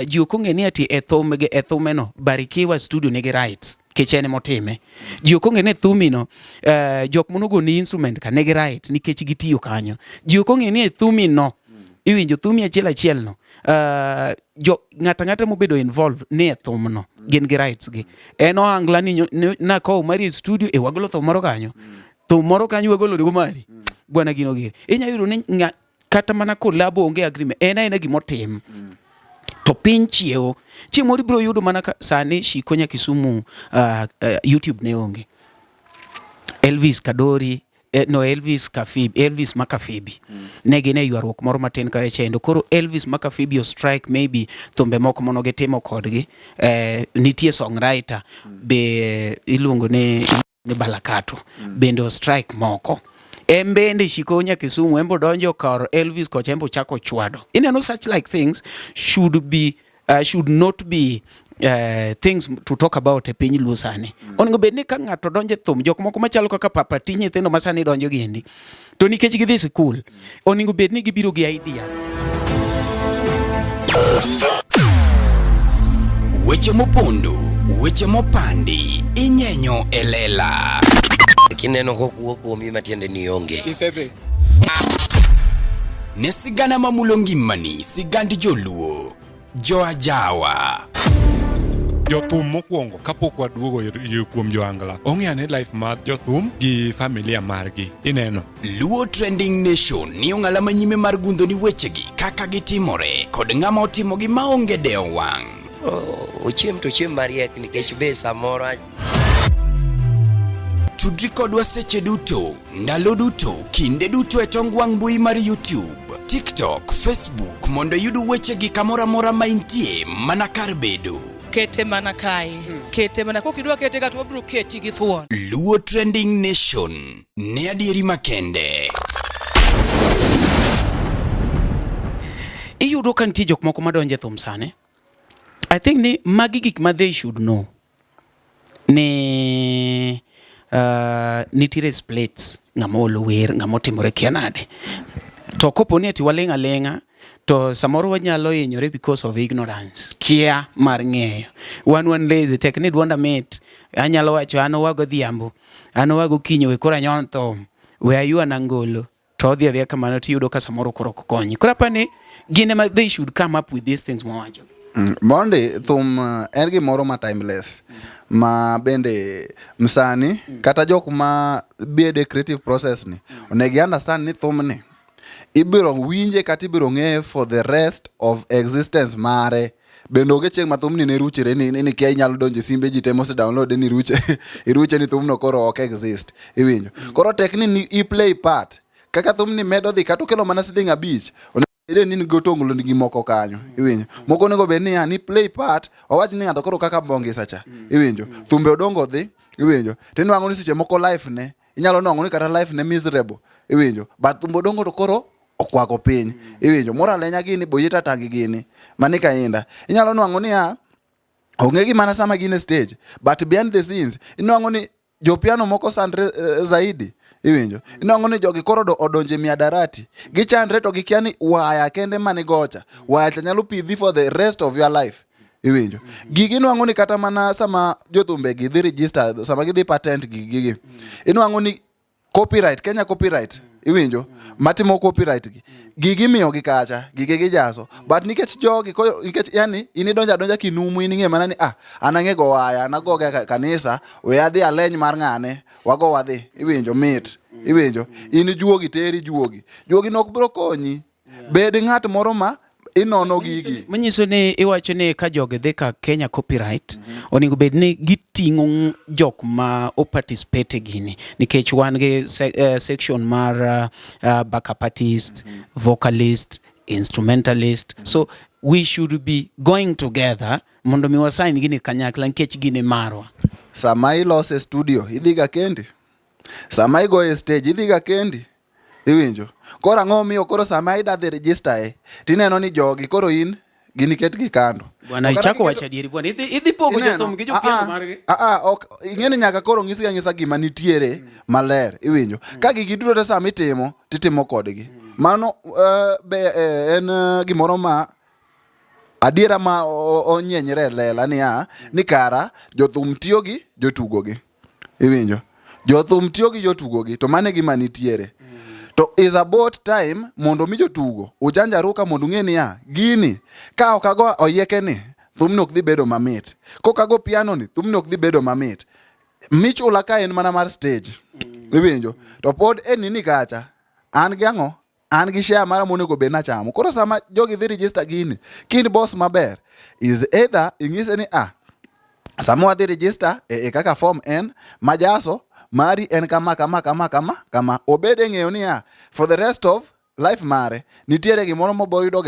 ji ok ong'e ni ati e thumeno Barikiwa studio nigi rights nikech ene motime. Ji ok ong'e ni thumino jok monogo ni instrument ka nigi right nikech gitiyo kanyo. Ji ok ong'e ni e thumino iwinjo thumi achiel no ng'ata mobedo involved ni e thumno gin gi rights gi. En ohangla ni na ko mari studio e wagolo thum moro kanyo thum moro kanyo wagolo digo mari bwana gino gire inya yudo ni kata mana collab onge agreement ena gimotim to piny chiewo chiemori bro yudo mana sani Shiko Kisumu YouTube ne onge. Elvis Kadori Elvis Makafibi negine yuarruok moro matin ka chendo. Koro Elvis Makafibi o strike maybe thumbe moko monoge timo kodgi nitie songwriter be iluongo ni Balakato bende o strike moko. Embende Shiko Kisumu embo donjo kar Elvis kocha embo chako chwado. Ineno such like things should not be things to talk about e piny luo sani. Onego bed ni ka ng'ato donje thum jok moko machalo kaka Papa T nyithindo masani donjo giendi to nikech gidhi sikul onego bed ni gibiro gi idea. Weche mopondo, weche mopandi, inyenyo elela. Kineno kokuok kuomi matiende ni onge. Isebe. Ne sigana mamulo ngimani, sigandi joluo, joajawa. Jothum mokwongo kapok waduogo kuom joangla ong'eane life mar jothum gi familia margi ineno. Luo Trending Nation ni ong'ala manyime mar gundo ni wechegi kaka gitimore kod ng'ama otimogi maonge deo wang'. Ochiem to chiem mariek nikech be samoro Tudri kodwa seche duto, ndalo duto, kinde duto e tong wang' mbui mar YouTube, TikTok, Facebook mondo yudu wechegi kamora mora maintie mana kar bedo. Kete mana kae. Kete mana kokidwa kete gato wabro keti gi thuon. Luo Trending Nation ne adieri makende. Iyudo ka nitie jok moko madonje thum sane. I think ni magi gik ma they should know. Ni nitire splits ng'ama olo wer ng'ama otimore kianade. To kopo ni ati walenga to samoro wanyalo hinyore because of ignorance. Kia mar ng'eyo. Wan lazy tek ni dwonda mit. Anyalo wacho ano wago dhiambo. Ano wago kinyo we kora nyon thom. We ayu anangolo. To odhi kamano tiyudo ka samoro koro konyi. Kora pani gine ma they should come up with these things mwawacho. Mondi thum en gimoro ma timeless ma bende msani kata jok ma bede creative process ni onego understand ni thum ni ibiro winje kata ibiro ng'e for the rest of existence mare. Bende onge chieng' ma thumni ne ruchre ni kia inyalo donjo simbe ji temo se download ni iruche ni thumno koro ok exist. Iwinjo. Koro tek ni i play part. Kaka thumni medo dhi kata okelo mana siling 5 ide ni gotonglo ni gimoko kanyo. Iwinjo. Moko nego bed ni play part owach ni ng'ato koro kaka bongi sacha. Iwinjo. Thumbe odongo dhi. Iwinjo. Tinwang'o ni seche moko life ne inyalo nwang'o ni kata life ne miserable. Iwinjo. But thumbe odongo to koro okwako piny. Iwinjo. Moro alenya gini boyeta tangi gini. Mani kainda. Inyalo nwang'o ni onge gi mana sama gine stage. But behind the scenes inwang'o ni jopiano moko sandre zaidi. Iwinjo. Inwang'o ni jogi koro odonje miadarati. Gichandre to gikia ni waya kende mani gocha. Waya cha nyalo pidhi for the rest of your life. Iwinjo. Gigi nwang'o ni kata mana sama jothumbe gi dhi register, sama gidhi patent gigi. Inwang'o ni copyright, Kenya copyright. Iwinjo. Matimo copyright gi. Gigi miyo gi kacha, gigi gijaso. But nikech jogi koyo nikech yani inidonja kinumu ining'e mana ni anang'e go waya, anago ga kanisa, we adhi aleny mar ng'ane, wago wadhi. Iwinjo mit. Iwinjo. In juogi teri juogi. Juogi nok bro konyi. Bed ng'at moro ma inono gigi. Manyiso ni iwacho ni ka jogi dhi ka Kenya copyright onego bed ni giting'o jok ma o participate gini nikech wan gi section mar backup artist, vocalist, instrumentalist. So we should be going together mondo mi wasign gini kanyakla nikech gini marwa. Sama ilose studio idhi ga kendi. Sama igo stage idhi ga kendi. Iwinjo. Koro ang'o miyo koro sama ida dhi register tineno ni jogi koro in gini ket gi kando. Bwana ichako wacha dieri bwana idhi pogo jothum gi jopiano margi. Ok ing'eni nyaka koro ng'isa gima nitiere maler. Iwinjo. Ka gigi duto te sama itimo titimo kodgi. Mano be en gimoro ma adiera ma onyenyre lela ni kara jothum tiyo gi jotugo gi. Iwinjo. Jothum tiyo gi jotugo gi to mane gima nitiere. To is about time mondo mi jotugo ujanjaruka mondo ng'e ni gini ka okago oyeke ni thumno ok dhi bedo mamit. Kokago piano ni thumno ok dhi bedo mamit. Michula ka en mana mar stage. Iwinjo. To pod en ni kacha an gi ang'o? An gi share mara monego bed na chamo. Koro sama jogi dhi register gini kin boss maber is either ing'ise ni sama wadhi register kaka form en majaso mari en kama obede ng'eyo ni for the rest of life mare nitiere gimoro mobo yudo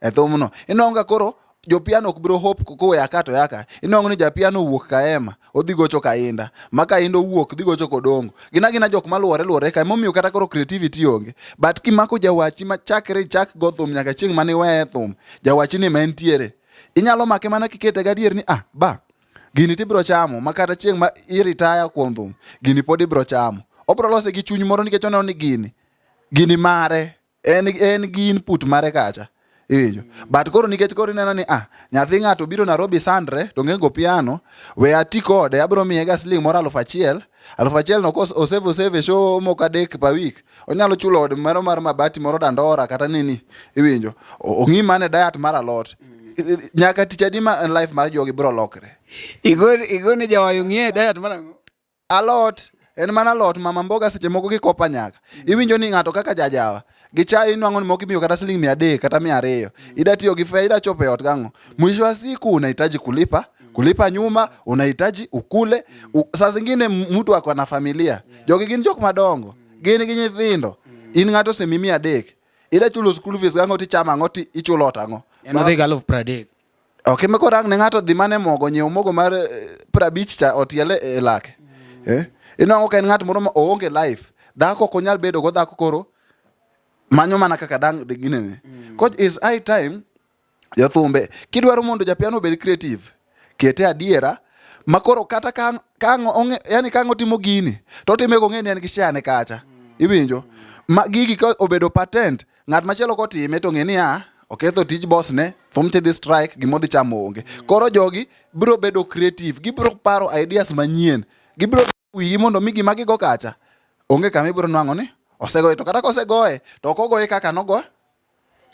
e thumno. Inonga koro jopiano ok bro hope ko yaka to yaka. Inongo ni japiano wuok kaema odhi gocho kainda maka indo wuok dhi gocho kodongo. Gina jok maluore ka momiyo kata koro creativity onge. But kimako jawachi ma chak go thum nyaka chieng' mani we thum jawachi ni ma entiere. Inyalo make mana kikete gadier ni gini tibro chamo makata chieng' ma iritaya kuom thum gini pod ibro chamo. Obro lose gi chuny moro nikech oneno ni gini mare en gi input mare kacha. Iwinjo. But koro nikech koro ineno ni nyathi ng'ato biro Nairobi sandre to ng'engo piano we ati kode abro miye ga siling moro 1,000 no kos oseve show moko 3 per week. Onyalo chulo od maro mar mabati moro Dandora kata nini. Iwinjo. Ong'i mane diet mar alot. Nyaka tich adi ma life mar jogi bro lokre. Igoni jawayo ng'ie diet marango. Alot en mana lot mama mboga seche moko gikopa nyaka. Iwinjo ni ng'ato kaka jajawa gichai inwang'o ni moko imiyo kata siling 300 kata 200. Ida tiyo gi faida chope ot gang'o. Mwisho wa siku unahitaji kulipa nyumba, unahitaji ukule. Saa zingine mtu ako na familia. Jogi gin jok madongo. Gin gi nyithindo. In ng'ato semi 300. Ida chulo school fees gang'o tichama ang'o ti ichulo ot ang'o. Eno dhi galo 30. Ok meko rang ne ng'ato dhi mane mogo nyiewo mogo mar 50 cha otiele e lake. Inwang'o ka en ng'at moro ma oonge life. Dhako ok onyal bedo go dhako koro manyo mana kaka dang ginene. Coach is high time jathumbe kidwaro mondo japiano obed creative kete adiera makoro kata yani kango timo gini to time go ng'eni en gi share kacha. Iwinjo. Ma gigi ka obedo patent ng'at machielo kotime to ng'eni oketho tij boss ne thum ti dhi strike gimodhi chamo onge. Koro jogi bro bedo creative, gibro paro ideas manyien, gibro wi mondo mi gima gigo kacha onge kama ibro nwang'o ni osegoye. To kata kosegoye to ok ogoye kaka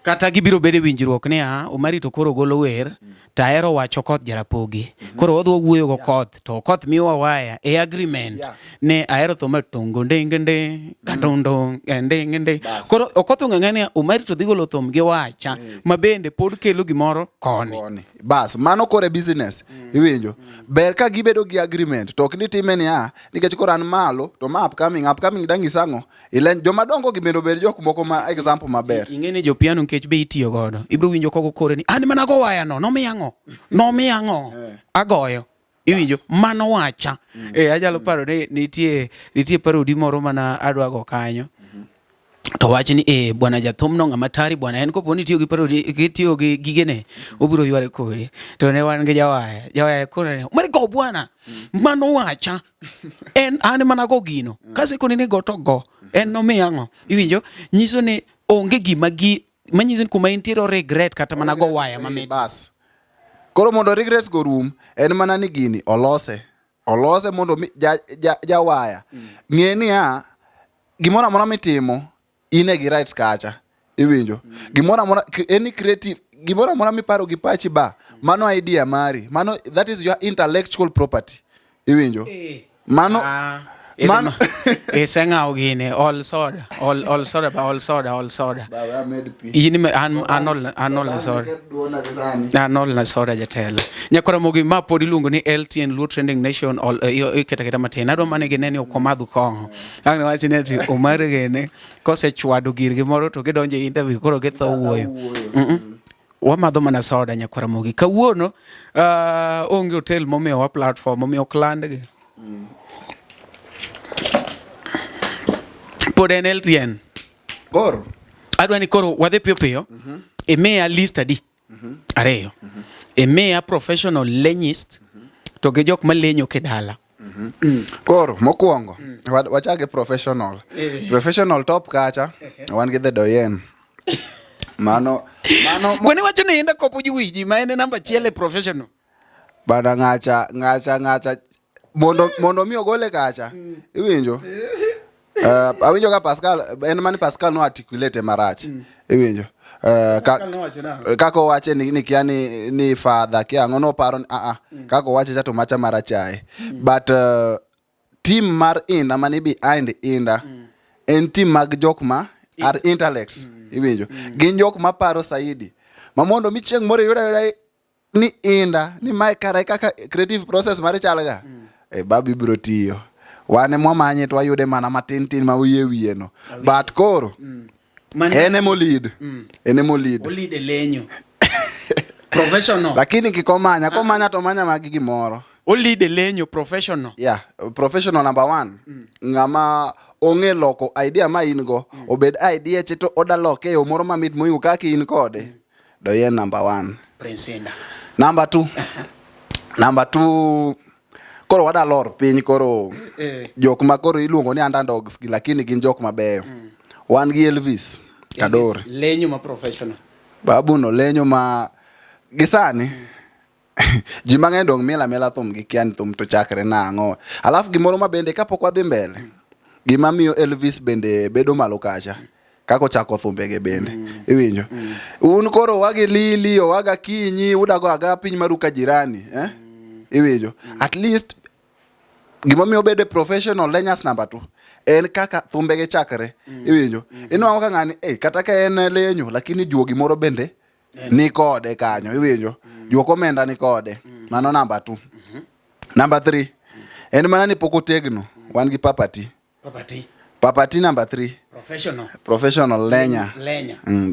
kata gibiro bedo winjruok ni Omari to koro golo wer taero wacho koth Jarapogi koro odho wuoyo go koth to koth miwa waya e agreement ne ahero thum tongo ndengende katondo ndengende koro okoth ng'ang'ani Omari to dhi golo thum gi wacha mabende pod kelo gimoro koni bas mano kore business iwinjo ber ka gibedo gi agreement to ok ni time ni nikech koro an malo to ma upcoming dangi sango ilen joma dongo gibedo ber jok moko ma example maber ing'eni jo piano nikech be itiyo godo ibro winjo kogo kore ni an mana go waya no nomiyango agoyo iwinjo mano wacha ajalo paro ni nitie parodi moro mana adwa go kanyo to wach ni bwana jathum no ng'ama tari bwana en kopo ni tiyo gi parodi kitiyo gi gigene obiro yware kore to ne wan gi jawaya kore ne Omari go bwana mano wacha en an mana go gino kasi koni ne go to go en nomiyango iwinjo nyiso ni onge gima manyiso ni kuma intiero regret kata mana go waya mamit bas koro mondo regrets go room en mana ni gini olose mondo jawaya ng'e ni gimoro amora mitimo ine gi rights kacha iwinjo gimoro amora any creative gimoro amora miparo gi pachi mano idea mari mano that is your intellectual property iwinjo mano sengao gine all soda yini anol soda jatelo nyakora mogi ma pod iluongo ni LTN Luo Trending Nation iketa matin adwa mane gineni okomadhu kongo ang ne wachi ne ati Omari gene kosechwado girgi moro to gidonje interview koro githo wuoyo wamadho mana soda nyakora mogi kawuono onge hotel momiyo wa platform momiyo kland gi pod en LTN koro adwa ni koro wadhi piyo imiya list adi ariyo imiya professional lenyist to gi jok malenyo kidala koro mokwongo wachage professional top kacha wan gi The Doyen mano gwani wacho ni inda kopo juwiji ma en namba chiele professional bana ngacha mondo mi ogole kacha iwinjo awinjo ka Pascal en mani Pascal no articulate marach iwinjo kako wache ni kiani ni father kiango no paro kako wache chato macha marachae but team mar inda mani behind inda en team mag jokma are intellects iwinjo gin jokma paro saidi mamondo mi chieng moro yura ni inda ni mai kara kaka creative process mari chalga babi biro tiyo wane mwamanye to ayude mana matin ma wiye no but koro ene molid olid lenyo professional lakini komanya to manya magi gimoro olid lenyo professional professional number 1 ngama onge loko idea ma in go obed idea cheto oda loke yo moro mamit moyu kaki in kode Doyen number 1 Prince number 2 koro wada lor piny koro jok ma koro iluongo ni underdogs gi lakini gin jok mabeyo wan gi Elvis Kadori lenyo ma professional babu no lenyo ma gisani ji mang'eny dong mela thum gi kian thum to chakre nang'o alafu gimoro ma bende kapok wadhi mbele gima miyo Elvis bende bedo malo kacha kako chako thumbege bende iwinjo un koro wage lili o waga kinyi udago aga piny maruka jirani iwinjo at least gima miyo bede professional lenyas number 2 en kaka thumbege chakre iwinjo ino ka ng'ani kata ka en lenyo lakini juogi moro bende ni kode kanyo iwinjo juok omenda ni kode mano number 2 number 3 en mana ni poko tegno wan gi Papati number 3 professional lenya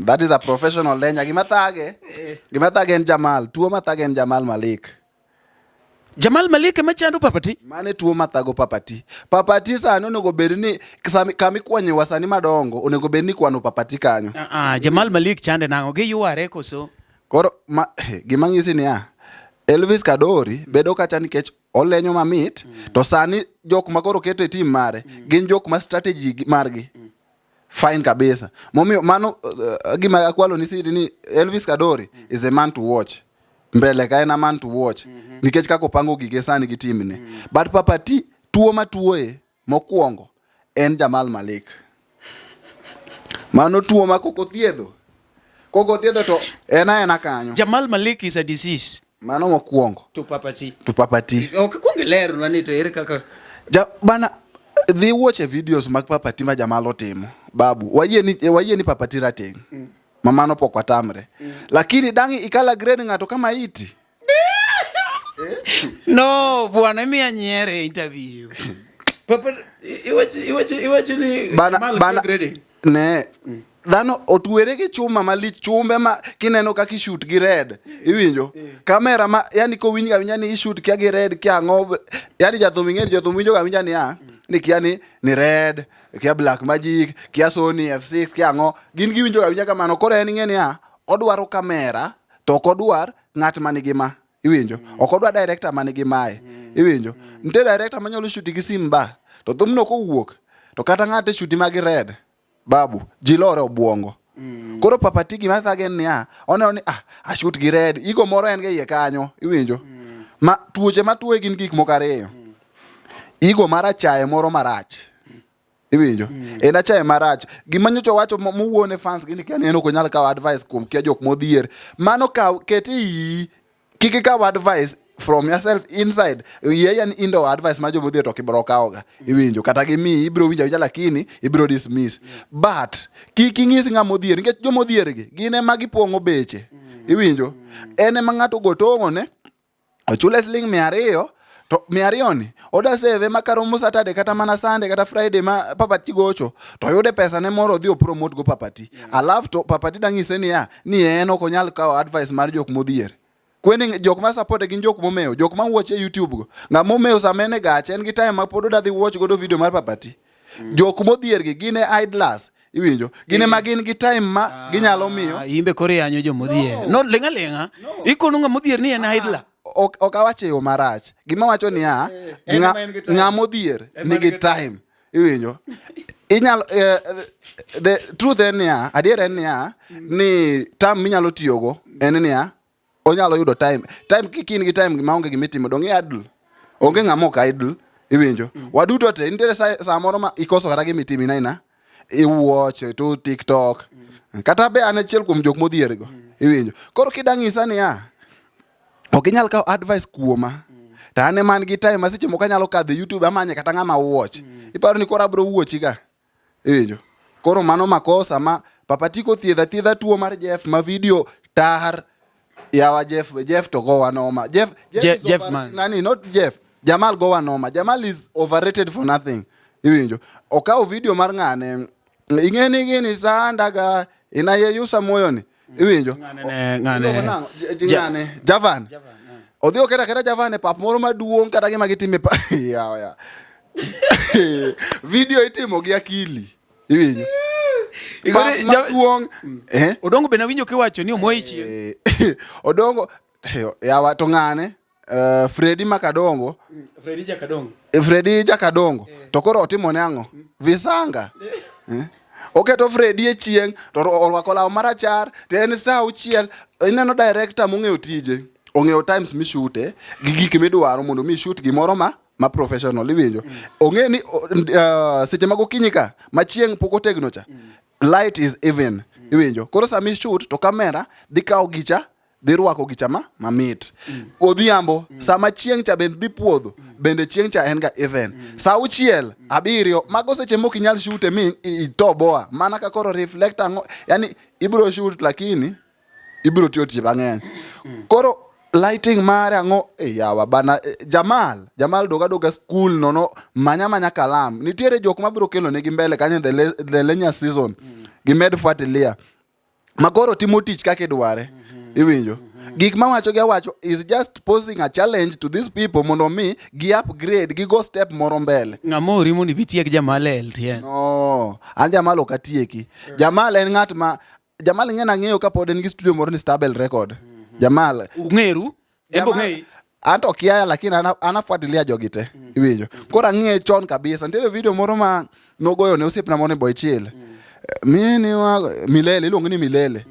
that is a professional lenya gima thage en Jamal tuo mathage en Jamal Malik machando Papati mane tuo mathago Papati sani onego bed ni kami kwanye wasani madongo onego bed ni kwano Papati kanyo Jamal Malik chande nango gi yuare koso koro gima ng'isi ni Elvis Kadori bedo kacha nikech olenyo mamit to sani jok makoro keto e team mare gin jok ma strategy margi fine kabisa momiyo mano gima akwalo ni siri ni Elvis Kadori is a man to watch mbele ka ena man to watch nikech kako pango gige sani gi team ne but Papati tuo matuoe mokwongo en Jamal Malik mano tuo makoko thiedho Kogo thiedho to ena kanyo. Jamal Malik is a disease. Mano mokwongo. To Papati. Ok kuonge lero na ni to ere kaka. Bana dhi watch videos mag Papati ma Jamal otimo. Babu, wayie ni Papati rateng'. Mamano pok watamre. Lakini dangi ikala grade ng'ato kama iti. No, bwana mimi anyere interview. Papa iwacho ni bana grade. Ne. Dhano otwere gi chuma malich chumbe ma kineno kaka shoot gi red iwinjo kamera ma yani ko winj ga winya ni shoot kia gi red kia ngo yani jathum ing'e jothum winjo ga winya ni kia ni red kia Black Magic kia Sony F6 kia ngo gin gi winjo ga winya kamano koro en ing'e ni odwaro kamera to kodwar ng'at manigi ma iwinjo okodwa director manigi mae iwinjo nte director manyalo shoot gi simba to thumno kowuok to kata ng'ate shoot ma gi red babu jilore obwongo koro Papati gi mathagen ni oneno ni a shoot gi red igo moro en ge iye kanyo iwinjo ma tuoche matuwe gin gik moko ariyo igo marachaye moro marach iwinjo en achaye marach gimanyocho wacho mowuone fans gini kia neno ko nyal kawo advice kuom kia jok modhier mano keti kiki kawo advice from yourself inside yani indo advice ma jomo dhier to kibro kawoga iwinjo kata gimi ibro winja lakini ibro dismiss but kiki ng'is ng'amo dhier nikech jomo dhier gi gine ma gipong'o beche iwinjo ene ma ng'ato gotong'one ochule siling 200 to 200 ni oda save makaromo Saturday kata mana Sunday kata Friday ma Papati gocho to yude pesa ne moro dhi promote go Papati alafu to Papati dang'ise ni en ok onyal kawo advice mar jok modhier kweni jok ma support gin jok momewo jok ma watch e YouTube go ng'ama omewo samene gache en gi time ma pod odadhi watch godo video mar Papati jok modhier gi gine idlers iwinjo gine ma gin gi time ma ginyalo miyo imbe kore yanyo jo modhier no lenga ikono ng'ama modhier ni en idler ok awache yo marach gima wacho ni ng'ama odhier nigi time iwinjo inyalo the truth en ni adier en ni time minyalo tiyogo en ni onyalo yudo time kikin gi time ma onge gimitimo dong idle onge ng'ama ok idle iwinjo waduto te nitere saa moro ma ikoso kata gimitimi naina iwatch to TikTok kata be an achiel kuom jok modhier go iwinjo koro kidang'isa ni ok inyal kawo advice kuoma to ane man gi time masiche moko anyalo kadho YouTube amanye kata ng'ama watch iparo ni koro abro wuochi ga iwinjo koro mano makosa ma Papati ko thiedha tuo mar Jeff ma video tar yawa Jeff to go wanoma Jeff man not Jeff Jamal go wanoma Jamal is overrated for nothing iwinjo okawo video mar ng'ane ing'eni gini sandaga inayeyusa moyoni iwinjo ng'ane Javan odhi oketa Javan e pap moro maduong' kata gima gitime yawa video itimo gi akili iwinjo Odongo be nawinjo kiwacho ni omoyi chien Odongo yawa to ng'ane Freddy Makadongo Freddy Jakadongo to koro otimo ne ang'o visanga oketo Freddy e chieng' to orwako law marachar to en saa auchiel ineno director mong'eyo tije ong'eyo times mishute gi gik midwaro mondo mi shoot gimoro ma professional iwinjo ong'e ni seche mag okinyi ka ma chieng' pok otegno cha light is even iwinjo koro sami shoot to kamera dhi kawo gicha dhi rwako gicha mamit odhiambo sama chieng' cha bende dhi puodho bende chieng' cha en ga even saa auchiel 7 mago seche mok inyal shoot mi itoboa mana ka koro reflector yani ibro shoot lakini ibro tiyo tich mang'eny koro lighting mare ang'o yawa bana Jamal doga school nono manya kalam nitiere jok mabiro kelo negi mbele kanyo the Lenya season gi med fuatilia magoro timo tich kaka idware iwinjo gik mawacho is just posing a challenge to these people mondo mi gi upgrade gi go step moro mbele ng'amori mondo bitiek Jamal LTN no an Jamal ok atieki Jamal en ng'at ma Jamal ng'eyo kapod en gi studio moro ni Stable Record Jamal ung'eru ebo ng'ei anto kiaya lakini anafuatilia jogite iwinjo koro ang'e chon kabisa nitiere video moro ma nogoyo ne osiepna moro Boy Chill mini wa Milele iluongo ni Milele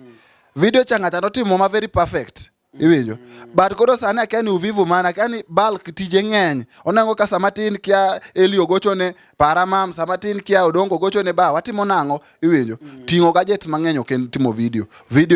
video chang'ata notimo ma very perfect iwinjo. But koro sani akia ni uvivu mana, akia ni bulk tije ng'eny. Onango ka samatin kia Elio gochone Paramam, samatin kia Odongo gochone ba, watimo nang'o, iwinjo. Ting'o gadgets mang'eny ok en timo video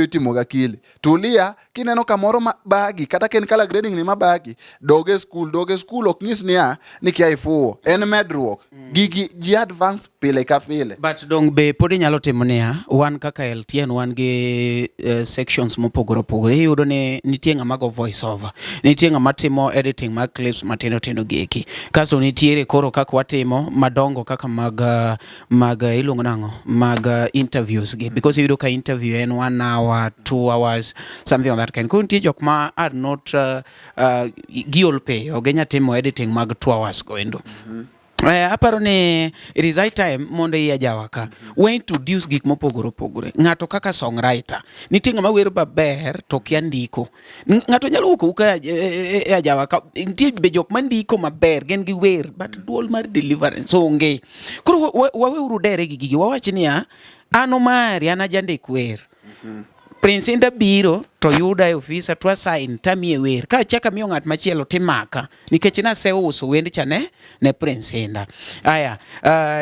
itimo ga kili. Tulia, kineno kamoro bagi, kata ken color grading ni mabagi, doge school ok nyis niya, ni kia ifuo. En medruok, gigi ji advance pile ka pile. But dong be podi nyalo timo niya, wan kaka LTN, wan gi sections mopogore opogore. Iyudo ni nitie ng'ama go voice over, nitie ng'ama timo editing mag clips matindo geki, kasto nitiere koro kaka watimo madongo kaka mag iluongo nang'o, mag interviews gi, because iyudo ka interview en 1 hour 2 hours something of that kind. Koro nitie jok ma are not giol pay ogenya timo editing mag 2 hours goendo. Aparo ni it is high time mondo iya jawaka we introduce gik mopogore opogore. Ng'ato kaka songwriter, nitie ng'ama wer maber to kia ndiko. Ng'ato nyalo wuok ka jawaka, nitie be jok mandiko maber gen gi wer but duol mar deliverance onge. Koro waweuru dere gi gigi, wawach niya an Omari an ajandik wer. Prince Inda biro to yuda e ofisa to assign tamie wer ka chaka miyo ng'at machielo timaka nikech na se uso wend chane ne Prince Inda. Aya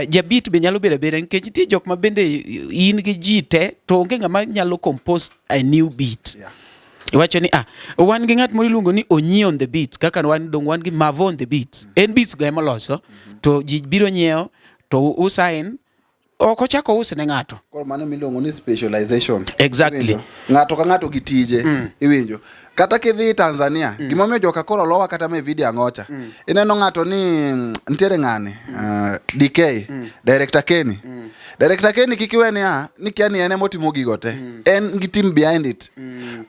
jabit be nyalo bedo nikech nitie jok ma bende in gi jite to onge ng'ama nyalo compose a new beat. Iwacho ni wan gi ng'at moro iluongo ni Onyi on the beat, kaka wan gi Mavo on the beat. En beats go emoloso to ji biro nyiewo to usain oko chako use ne ng'ato. Koro mano miluongo ni specialization. Exactly. Ng'ato ka ng'ato gi tije, iwinjo. Kata kidhi Tanzania, gimomiyo joka koro lowa kata me video ang'ocha. Ineno ng'ato ni ntiere ng'ani, DK, Director Kenny. Director Kenny kikiwe ni kia ni ene motimo gigo te. En gi team behind it.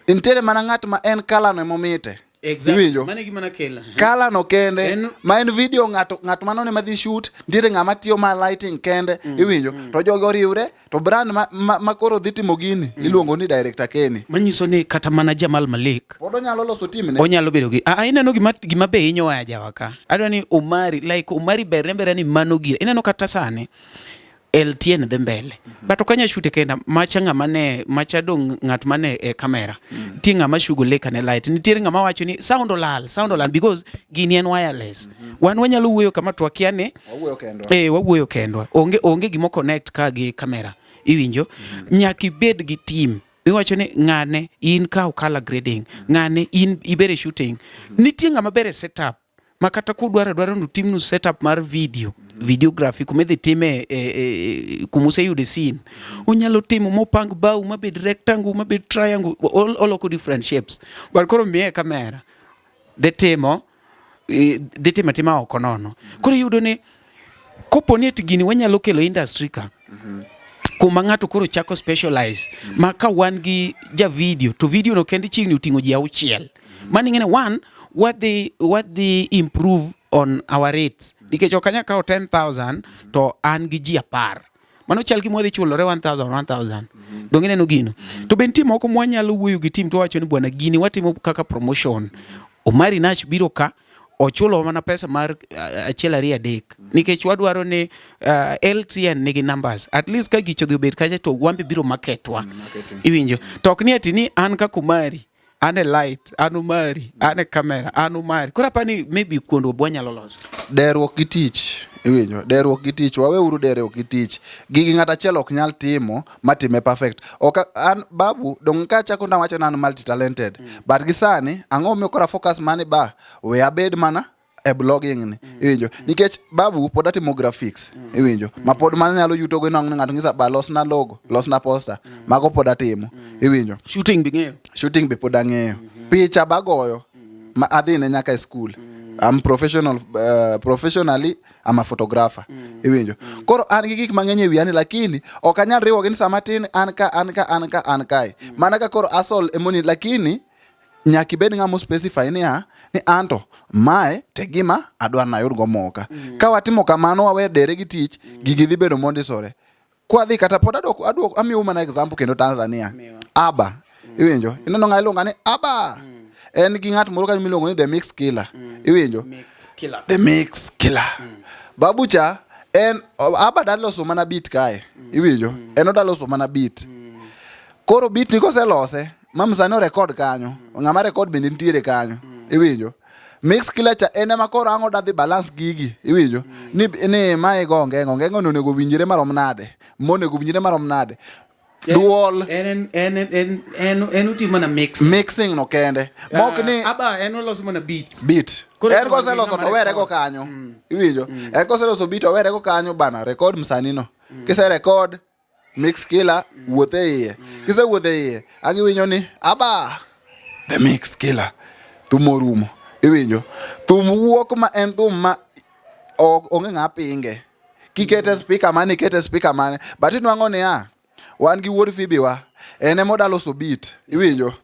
Ntiere mana ng'at ma en kala no momite. Exactly. Mane gimana kela. Kala no kende, ma en video ng'ato manone madhi shoot, ntiere ng'ama tiyo ma lighting kende, iwinjo. To jogo riure, to brand ma koro dhi timo gini, iluongo ni Director Kenny. Manyiso ni kata mana Jamal Malik Podo nyalo loso team ne. Onyalo bedo gi. Ineno gima be inyo wa jawaka. Adwa ni Omari berembere ni mano gira. Ineno kata sane LTN dhi mbele. But okanya shute kenda macha macha dong ng'at mane e kamera. Tie ng'ama shughulika ne light. Nitie ng'ama wacho ni sound olal because gini en wireless. Wan wanyalo wuoyo kama twakia ne wawuoyo kendwa. Onge gimo connect ka gi kamera. Iwinjo nyaki bed gi team. Iwacho ni ng'ane in ka color grading, ng'ane in ibere shooting. Nitie ng'ama bere setup. Makata kudwaro no team no setup mar videography kumedhi time kumuse yude scene. Unyalo timo mopang bao mabed rectangle mabed triangle all of different shapes. But koro miye kamera de timo okonono. Koro yudo ni koponi gini wanyalo kelo industry ka. Kuma ng'ato koro chako specialize maka wan gi ja video to video no kendi chingni utingo ji auchiel. Mani ngene one what they improve on our rates. Nikech okanya kao 10,000 to an gi ji 10. Mano chal gi modhi chulore 1,000. Dongine no gino. To ben team moko mwanyalo wuoyo gi team to wacho ni bwana gini watimo kaka promotion. Omari Nach biro ka ochulo mana pesa mar achiel ariyo adek. Nikech wadwaro ni LTN nigi numbers. At least ka gicho dhi obed kacha to wambe biro marketwa. Iwinjo. To ok ni ati ni an ka Omari ane light, anu Omari, ane kamera, anu Omari. Kora pani maybe kuondo bwanya lolos. Derruok gi tich, iwinjo. Derruok gi tich, waweuru derruok gi tich. Gigi ng'ata achiel ok nyal timo matime perfect. An babu dong ka chako na wacho nan multi talented. But gi sani ang'o miyo kora focus mane we abed mana e blogging ni. Iwinjo. Nikech babu pod atimo graphics. Iwinjo. Ma pod man nyalo yuto go nang ng'ato ngisa ba los na logo, los na poster. Mago pod atimo. Iwinjo. Shooting be pod ang'eyo. Picha bagoyo ma adhi ne nyaka e school. I'm professionally I'm a photographer. Iwinjo. Koro an gi gik mang'eny e wiani lakini ok anyal riwo gi sama tin an ka. Mana ka koro asol emoni lakini nyaki bed ng'amo specify ni anto mae te gima adwar na yud go moka. Ka watimo kamano wawe dere gi tich gigi dhi bedo mondisore. Kwa dhi kata pod adwoko amiyo mana example kendo Tanzania. Aba. Iwinjo. Ineno ng'a iluonga ni Aba. En gi ng'at moro ka miluongo ni The Mix Killer. Iwinjo. The Mix Killer. Babucha en Aba daloso mana beat kae. Iwinjo. En odaloso mana beat. Koro beat ni koselose mamsano record kanyo ng'ama record bende nitiere kanyo iwinjo mix killer cha ene makoro ang'o dadhi balance gigi iwinjo ni mae gonge no nego winjire marom nade monego winjire marom nade duol en utimo na mixing no kende mok ni aba en oloso mana beat en kose loso to were go kanyo iwinjo en kose loso beat to were go kanyo bana record msani no kise record mix killer wuothe iye kise wuothe iye agiwinjo ni aba the mix killer tumorumo iwinjo thum wuok ma en thum ma onge ng'a pinge kikete speaker mane but inwang'o ni wan gi wuod Fibiwa ene moda loso beat iwinjo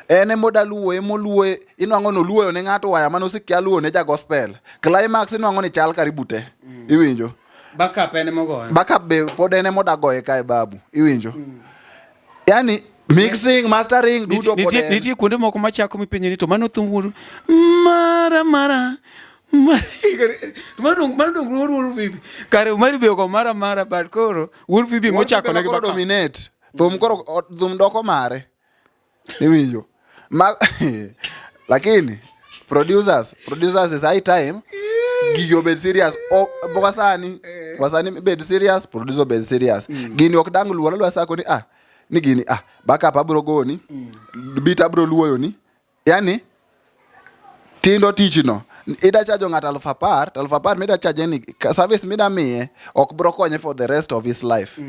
ene moda luwo emoluwo inwang'o no luwo ne ng'ato waya mano sikia luwo ne ja gospel climax inwang'o ni chal karibu te iwinjo backup ene mogoyo backup be pod ene moda goye kae babu iwinjo yani mixing mastering duto pod nitie kuonde moko machako mipenje ni to mano thum mara Tumadong Wuod Fibi. Kare mari be ko mara but koro Wuod Fibi mochako ne baka dominate. Thum doko mare. Iwinjo. Lakini producers is high time gigo bed serious. Wasani bed serious, producer bed serious. Gini ok dang luwo lwa sako ni gini backup abro goni. Beat abro luwo ni. Yani tindo tichino ida chajo ng'at 10,000 mida chaje ni service mida miye ok bro konye for the rest of his life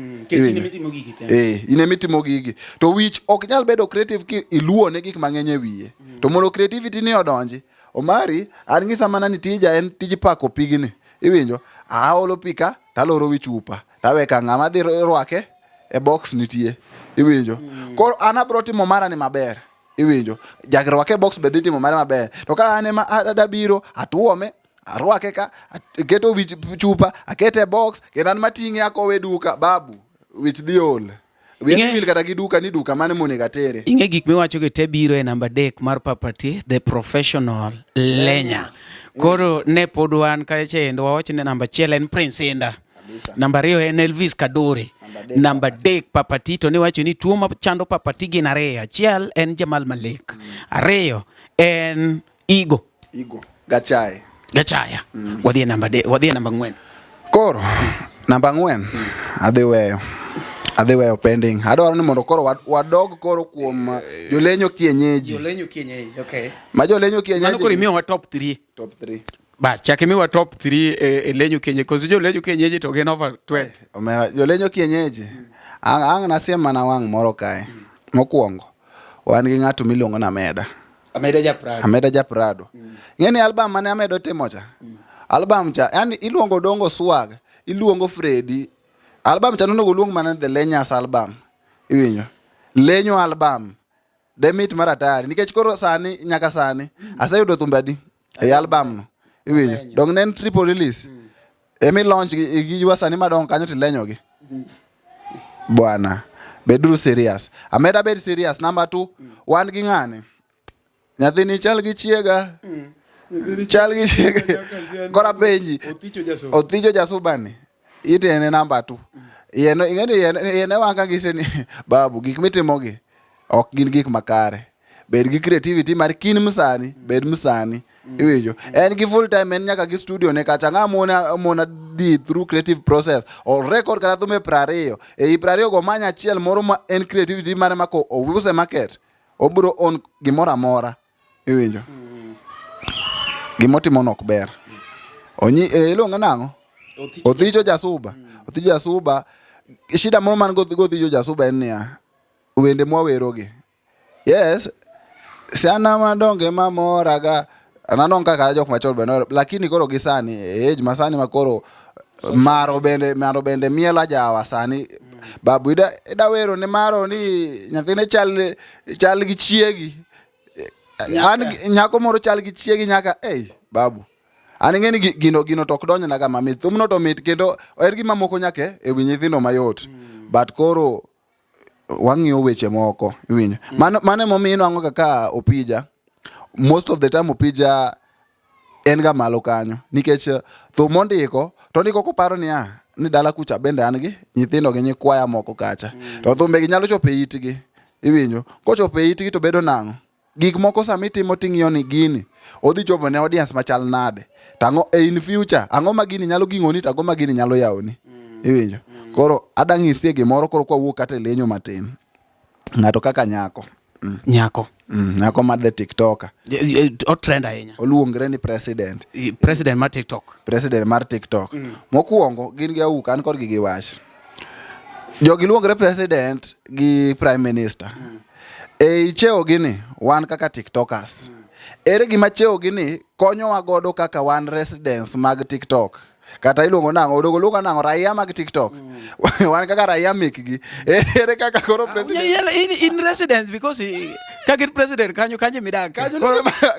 inemitimo gigi to which ok nyal bedo creative ki iluwo ne gik mang'eny e wiye to mondo creativity ni odonji Omari an ng'isa mana ni tija en tij pako pigni iwinjo aolo pika taloro wi chupa taweka ng'ama dhi rwake e box nitie iwinjo koro ana bro timo mara ni maber iwinjo jagrwake box be ditimo mare maber to ka ane ma adabiro atuome arwake ka keto wi chupa akete box kenan matinge akowe duka babu which diol wil kata gi duka ni duka mane monego tere inge gik miwacho ge te biro e namba 3 mar Papati the professional lenya koro ne pod wan ka chendo wawacho ne namba 1 en Prince Inda namba 2 en Elvis Kadore namba 3 Papati to ne wacho ni tuo ma chando Papati gin 2 achiel en Jamal Malik 2 en Igo Gachaya wadhi namba 4 koro namba 4 adhi weyo pending adwaro ni mondo koro wadog koro kuom jolenyo kienyeji okay ma jolenyo kienyeji mano koro imiyo wa top 3 Bas, chake miwa top 3 e lenyo kienyeji. Kozi jo lenyo kienyeji to gen over 20. Omera, jo lenyo kienyeji. Ang nasiem mana wang moro kae. Mokwongo. Wan gi ng'ato miluongo na Ameda. Ameda Japrado. Ng'eni album mane Amedo timocha. Album cha, yani iluongo Dongo Swag, iluongo Freddy. Album cha nono luongo mana The Lenyas album. Iwinyo. Lenyo album. Demit maratari. Nikech koro sani, nyaka sani. Asayudo thumbadi. E album no. Iwinyo. Dong nen triple release. Emi launch gi wasani madong kanyo tilenyo gi. Bwana. Bedru serious. Ameda bed serious. Number 2. Wan gi ng'ane. Nyathini chal gi chiega. Chal gi chiega. Kora penji. Othicho Jasubani. Ite ene number 2. Yene wanga giseni. Babu, gik mitimogi. Ok gin gik makare. Bed gi creativity mar kin musani. Bed musani. Iwijo. En gi full time en nyaka gi studio ne kata nga mona di through creative process or record kata thume 20 e 20 go manya chiel moro ma en creativity mare mako o use market obro on gimora amora iwinjo gimotimo nok ber onyi ilonga nango Othicho Jasuba Othicho Jasuba shida moro man go Othicho Jasuba en nia wende mwawerogi yes sana madonge mamoraga ananon kaka jok machol benor lakini koro gisani age masani makoro maro bende miela jawa sani babu ida wero ne maro ni nyathine chal gi chiegi an nyako moro chal gi chiegi nyaka babu an ngeni gino tok donyo naga mamit thumno to mit kendo er gima moko nyake e wi nyithindo mayot but koro wang'iyo weche moko iwinjo mane momino ango kaka Opija most of the time Opija en ga malo kanyo nikech thumondiko to ndiko koparo ni dala kucha bende an gi nyithindo gi nyikwaya moko kacha to thumbe gi nyalo chope itgi Iwinjo? Kochopo e itgi to bedo nang'o? Gik moko sami timo ting'iyo ni gini odhi chopo ne audience machal nade. Tango in future ang'o ma gini nyalo ging'oni to ang'o ma gini nyalo yawoni. Iwinjo? Koro adang'isie gimoro koro kwa wuok kata lenyo matin. Ng'ato kaka nyako. Nyako. Nyako mar the TikToker. O trend ahinya. Oluongre ni president. President mar TikTok. President mar TikTok. Mokuongo gin gi auka an kod gi wach. Jogi luongre president gi prime minister. E cheo gini wan kaka TikTokers. Ere gima cheo gini konyowa godo kaka wan residents mag TikTok. Kata iluongo nang'o luongo nang'o raia mag TikTok. Wan kaka raia mekgi. Ere kaka koro president in residence because kagin president kanyo midake.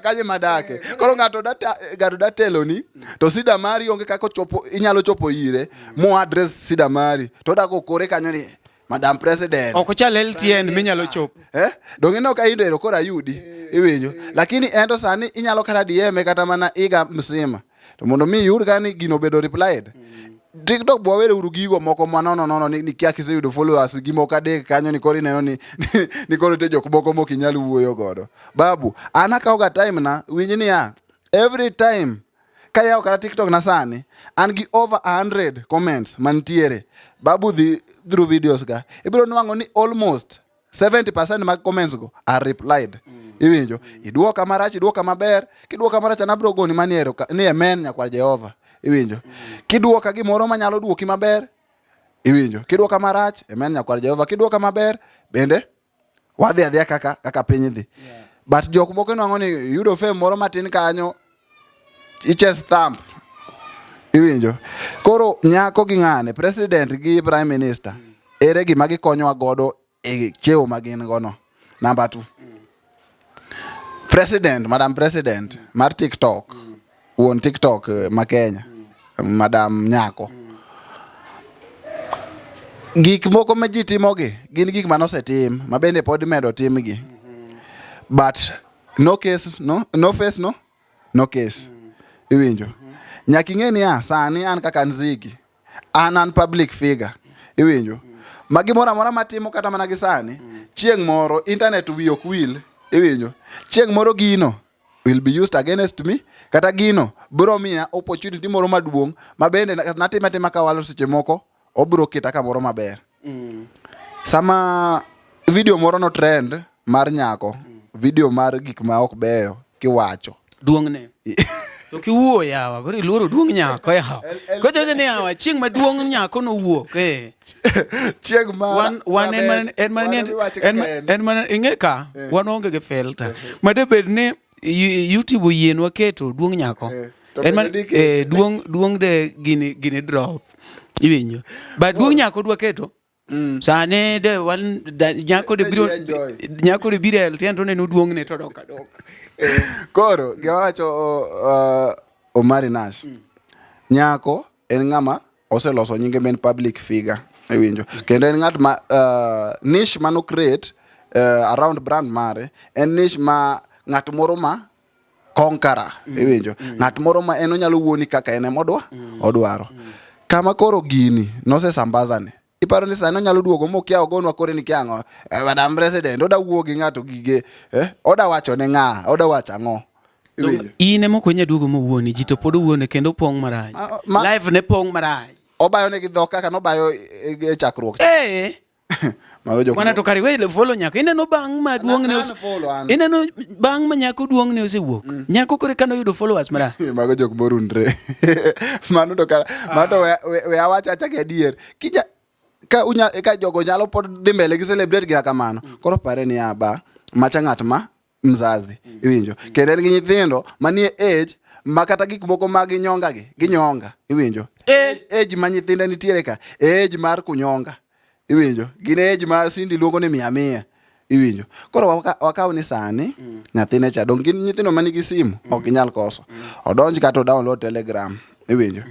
Kanyo madake. Koro ng'ato da teloni to sida mari onge kaka inyalo chopo ire mo address sida mari to da go kore kanyo ni Madam President. Ok chal LTN minyalo chop. Donge no ka indero kora yudi. Iwinjo. Lakini endo sani inyalo kata DM kata mana iga msima. To mondo mi yud gani gino bedo replied. TikTok bwawere uru gigo moko manono ni kia kiseyudo followers gimo kadek kanyo ni kori neno ni koro te jok moko mok inyal wuoyo godo. Babu, ana kaoga time na winji ni ya every time kaya kara TikTok na sani an gi over 100 comments mantiere. Babu through videos ga. Ibiro nwango ni almost 70% mag comments go are replied. Iwinjo? Iduoka maber, kiduoka marach anabro goni maniero ni amen nyakwar Jehova. Iwinjo? Kiduoka gimoro manyalo duoki maber. Iwinjo? Kiduoka marach amen nyakwar Jehova, kiduoka maber bende wadhi adhiya kaka piny dhi. But jok moko nwango ni yudo fame moro matin kanyo iches thump. Iwinjo? Koro nyako gi ng'ane president gi prime minister ere gima gikonyowa godo e cheo magin gono. Number 2. President, Madam President mar TikTok. Wuon TikTok ma Kenya. Madam Nyako. Gik moko ma ji timogi gin gik manosetim mabende pod medo timgi. But no case no face no case. Iwinjo? Nyaki ng'eni sani an kaka Nzigi. An public figure. Iwinjo? Magimora mora matimo kata mana gisani. Chieng' moro internet wi ok wil. Iwinjo? Chieng' moro gino will be used against me. Kata gino bro miya opportunity moro maduong' mabende natima kawalo seche moko obro kita kamoro maber. Sama video moro no trend mar nyako. Video mar gik ma ok beyo kiwacho. Duong'ne. To kiwuo yawa, gori luoro duong' nyako yawa. Kocho ne yawa, chieng' maduong' nyako no wuok chieng' ma wan en man ing'e ka wan onge ge filter. Made bed ne YouTube yienwa keto duong' nyako. En man duong' de gini drop. Iwinjo. But duong' nyako dwa keto. Sane de wan nyako de biro LTN to neno duong' ne to doka. Koro giwacho Omari Nash. Nyako en ng'ama oseloso nyinge men public figure. Iwinjo? Kendo en ng'at ma niche mano create around brand mare. En niche ma ng'at moro ma conqueror. Iwinjo? Ng'at moro ma en onyalo wuoni kaka en odwaro. Kama koro gini nosesambazane. Iparo ni sano nyalo duogo mokia ogonwa kore ni kiango Madam President oda wuo gi ng'ato gige oda wacho ne ng'a oda wacho ang'o. Ine moko nya duogo mowuoni ji to pod wuone kendo pong maraj live ne pong maraj obayo ne gi dhok kaka no bayo e chakruok mana to kari wele follow nyako ineno bang' ma duong' ne ineno bang' ma nyako duong' ne osewuok nyako kore kano yudo followers maraj mago jok morundre mano to kara mato we awacha chake adier kija ka jogo nyalo pod dhi mbele gi celebrate gi kamano. Koro pare ni aba macha ng'at ma mzazi. Iwinjo? Kendo en gi nyithindo manie age makata gik moko mag ginyonga. Iwinjo? Age ma nyithindo nitiere ka age mar kunyonga. Iwinjo? Gin age ma Cindy luongo ni 100. Iwinjo? Koro wakaw ni sani nyathine cha dong gin nyithindo manigi simu ok ginyal koso. Odonj kata download Telegram. Iwinjo?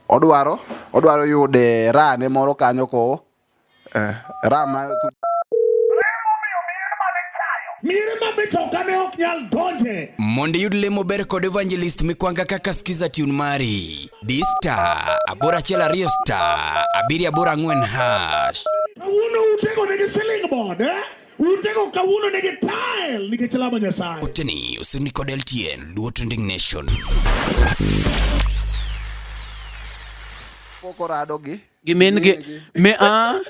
Odwaro yude rane moro kanyo ko rama Mondo yud lemo ber kod evangelist mikwanga kaka skiza tune mari D-Star abora chela Rio Star abiri abora 4 hash. Uno utego nigi ceiling board Utego kawuono negi tile nikech lamo Nyasaye. Oteni osini kod LTN Luo Trending Nation. Poko rado gi men ge me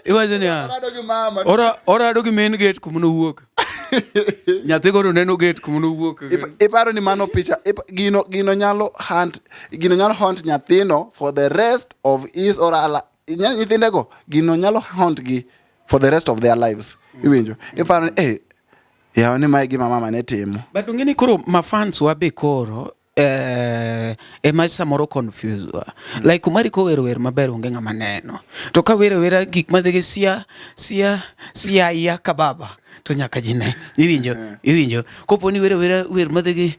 iwacho ni rado gi mama orado gi men gate kuma nowuok. Nyathi goro neno gate kuma nowuok. Iparo ni mano picha gino nyalo hunt nyathino for the rest of his or her nyithindego gino nyalo hunt gi for the rest of their lives. Iwinjo iparo ni yawa ni mae gima mama ne timo. But ungeni koro mafans wa be koro ema samoro confuse wa. Like kumari ko wer maber onge ng'ama neno. To ka wera gik madhige sia ya kababa to nyaka jine. Iwinjo. Kopo ni wer madhige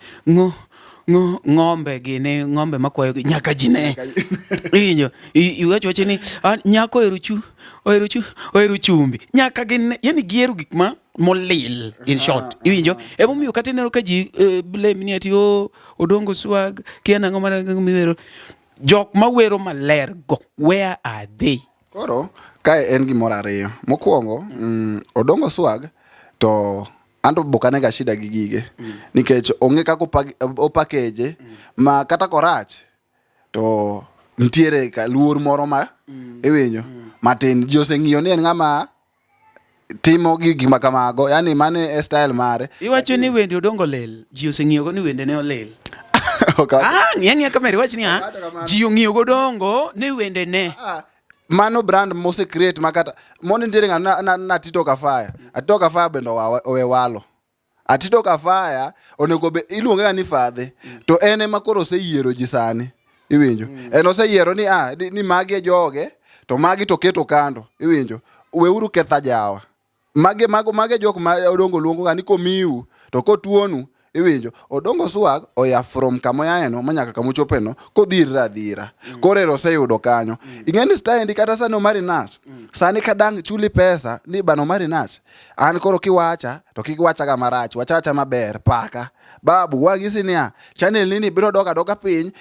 ng'ombe gine ng'ombe makwayo nyaka jine. Iwinjo. Iwacho ni nyako ohero chumbi. Nyaka gine yani giero gik ma molil in short. Iwinjo. Emo miyo kata neno ka ji blame ni ati Odongo Swag kiana ng'ama miwero jok mawero maler go where are they? Koro kae en gimoro ariyo. Mokwongo Odongo Swag to anto bokane ga shida gi gige nikech onge kako package ma kata korach to ntiere ka luor moro ma iwinjo matin ji oseng'iyo ni en ng'ama timo gigi makamago yani mane style mare. Iwacho ni wende Odongo lel ji oseng'iyo go ni wende ne olel. Ng'e kamera iwacho ni ji ong'iyo go Odongo ni wende ne mano brand mose create makata moni ntiere na Tito Kafaya. Tito Kafaya bendo owe walo. Tito Kafaya onego be iluonge ga ni fadhe to ene makoro oseyiero ji sani. Iwinjo. En oseyiero ni magi joge to magi to keto kando. Iwinjo. Weuru ketha jawa. Mage jok ma Odongo luongo ga ni komiu to kotuonu. Iwinjo. Odongo Swag oya from kamoya eno manyaka kamuchopeno kodhira dhira. Korero oseyudo kanyo. Ingeni style kata sano Omari Nash. Sani kadang chuli pesa ni bano Omari Nash. An koro kiwacha to kiwacha ga marach, wacha maber paka. Babu wagisi niya channel nini biro doka piny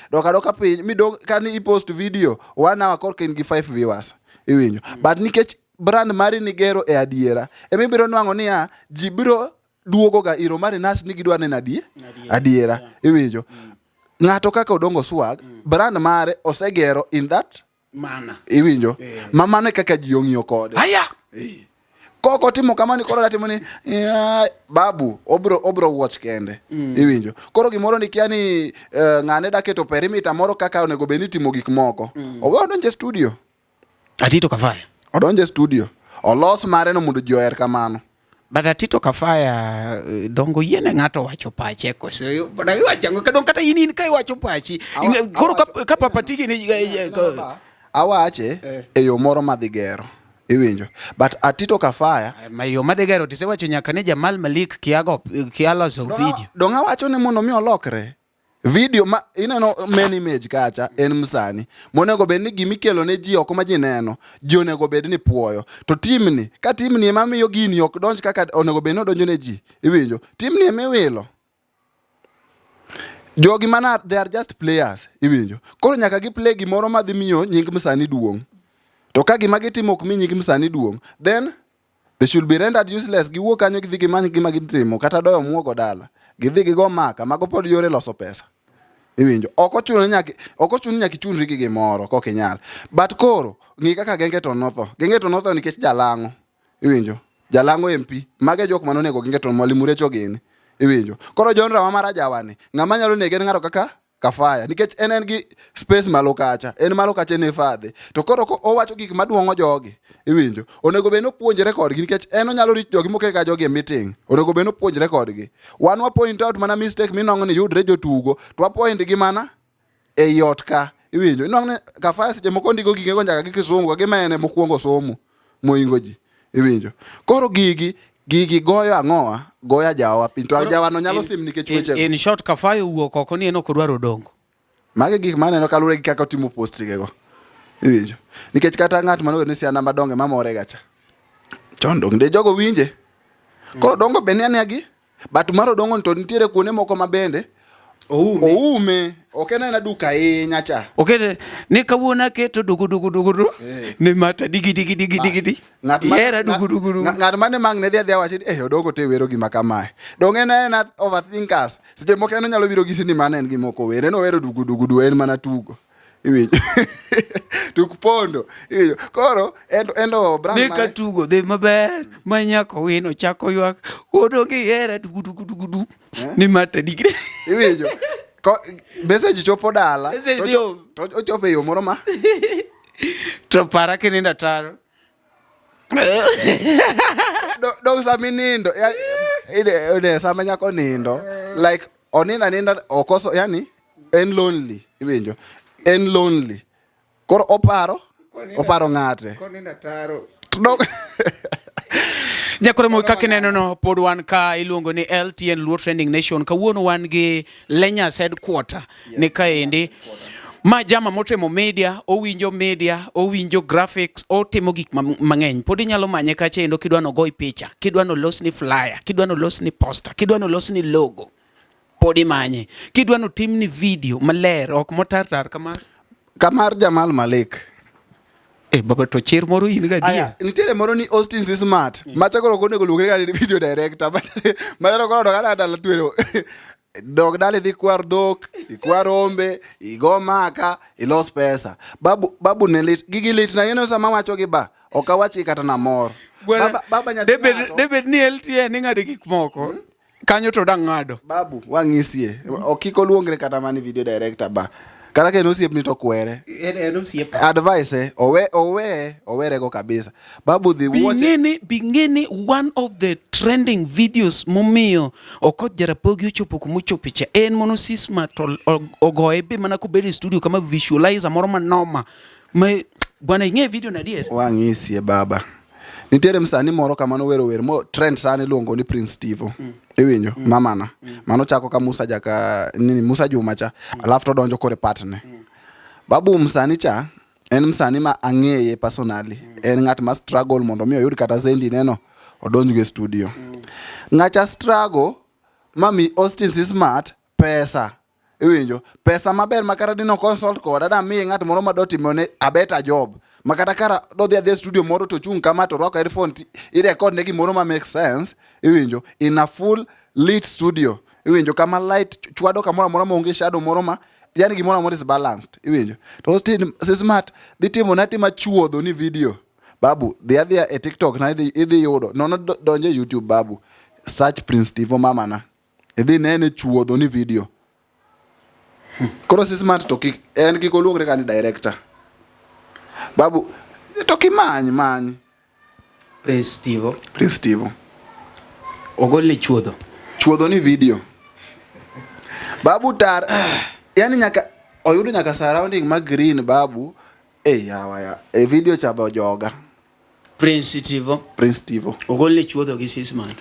mi kani i-post video 1 hour korka in gi 5 viewers. Iwinjo. But nikech brand mari ni gero e adiera emi biro nwango niya ji biro duogo ga iro Omari Nash ni gidwa neno adiera. Iwinjo. Ng'ato kaka Odongo Swag brand mare osegero in that mana. Iwinjo. Mamane kaka ji ong'iyo kode. Aya. Koko timo kamani koro latimo ni babu obro watch kende. Iwinjo. Koro gimoro ni kia ni ng'ane daketo perimeter moro kaka onego beni timo gik moko. Owe odonje studio. Tito Kafaya. Odonje studio. Olos mare no mondo ji oher kamano. But Tito Kafaya dongo yene ng'ato wacho pache koso bada iwachango kadong kata in kai wacho pachi koro ka papatigi ni awache e yo moro madhigero. Iwinjo. But Tito Kafaya ma yo madhigero tisewacho nyaka ne Jamal Malik kialoso video. Donga wacho ni mondo mi olokre. Video ma ineno main image kacha en msani monego bed ni gimikelo ne ji oko ma ji neno ji onego bed ni puoyo to timni ka timni ema miyo gini ok donj kaka onego bed ni odonjo ne ji. Iwinjo. Timni ema iwilo jogi mana they are just players. Iwinjo. Koro nyaka gi play gimoro ma dhi miyo nying msani duong'. To ka gima gitimo ok mi nying msani duong', then they should be rendered useless. Giwuok kanyo gidhi gimany gima gitimo kata doyo muogo dala. Gidhi gigo maka mago pod yore loso pesa. Iwinjo. Okochuno nyaki chunri gi gimoro kokinyal. But koro ng'i kaka Gengeton notho. Gengeton notho nikech jalang'o. Iwinjo. Jalang'o MP. Mage jok manonego Gengeton Mwalimu Recho gini. Iwinjo. Koro jonra wa marajawani. Ng'ama nyalo nege ng'ato kaka Kafaya nikech en gi space malo kacha. En malo kacha ne fadhe. To koro owacho gik maduong'o jogi. Iwinjo. Onego beno puonjre kodgi nikech en onyalo rito jogi moke ka jogi e meeting. Onego beno puonjre kodgi. Wan wa point out mana mistake minongo ni yudre jotugo. To wa point gi mana e yot ka. Iwinjo. Inongo Kafaya seche moko ndiko gige go nyaka gi Kisungu gi mene mokwongo somo moingo ji. Iwinjo. Koro gigi goyo ang'oa goya jawa piny to jawa no nyalo sim nikech weche in short Kafaya wuok oko ni eno kodwaro Odongo. Mage gik maneno kalure gi kaka timo post gego. Iwinjo. Nikech kata ng'at mano ne sia namba donge mamore gacha. Chon dong de jogo winje. Koro Odongo be ne agi but mar Odongo to nitiere kuone moko mabende oume ok en na duka ahinya cha. Okay, ni kawuona keto dugu ni mata digi yera dugu ng'at mane mang ne dhi wachi odongo te wero gima kamae dong en overthinkers seche moko en nyalo biro gisi ni mane en gimoko were no wero dugu en mana tugo iwinjo tuk pondo iwinjo koro endo brand ni ka tugo dhi maber manyako wino chako ywak odongo yera dugu ni mata digi iwinjo message chopo dala to ochopo e yo moro ma to para kininda taro dong sami nindo ide sama nyako nindo like ninda okoso yani en lonely iwinjo en lonely koro oparo ng'ate koninda taro Nyakore mo kaka neno no pod wan ka iluongo ni LTN Luo Trending Nation kawuono wan gi Lenyas headquarter ni kaendi ma jama motemo media owinjo graphics otimo gik mang'eny pod inyalo manye kacha endo kidwa no goy picha kidwa no los ni flyer kidwa no los ni poster kidwa no los ni logo pod imanye kidwa no tim ni video maler ok motartar kamar Jamal Malik. Baba to chir moro in ga dia. Nitiere moro ni Austin Smart. Macha koro kone goluogre ga ni video director. Macha koro doga dala twero. Dog dale dhi kwar dhok, ikwar rombe, igo maka, ilos pesa. Babu ne lit, gigi lit na yeno sama wacho gi ba. Okawachi kata na mor. Baba nyati Debed ni LTN ni ngade gik moko. Kanyo to dang ngado. Babu wangisie. Okiko luongre kata mani video director ba. Kala ke no siep ni to kwere. No siep. Advice owere go kabisa. Babu the watch. Bingeni one of the trending videos momiyo okot jarapogi ochopo kumuchopicha en mono Smart ogoe be mana kubedi studio kama visualizer moro manoma. Bwana inge video na dier. Wangisie baba. Nitiere msani moro kama no wero mo trend sani luongo ni Prince Steve. Iwinjo mamana mano chako ka Musa Juma cha alafu to donjo kore partner babu msani cha en msani ma ang'eye personally en ng'at ma struggle mondo mi oyud kata zendi neno odonjo ge studio ng'acha struggle mami Austin Smart pesa iwinjo pesa maber makara dino consult koda da mi ng'at moro ma dotimone a better job makata kara do the studio moro to chung kama to rock earphone I record ne gimoro ma make sense iwinjo in a full lit studio iwinjo kama light chwado kamoro moro monge shadow moro ma yani gimoro moro is balanced iwinjo to Austin Smart ditimo nati ma chuodho ni video babu the other e TikTok na idhi yudo no donje YouTube babu search Prince Steve mama na idhi nene chuodho ni video koro Smart to en kiko luongre kan director babu to kimany Prince Steve ogole chuodho ni video babu tar yani nyaka oyudo nyaka surrounding ma green babu yawa video chaba joga Prince Steve ogole chuodho gi Smart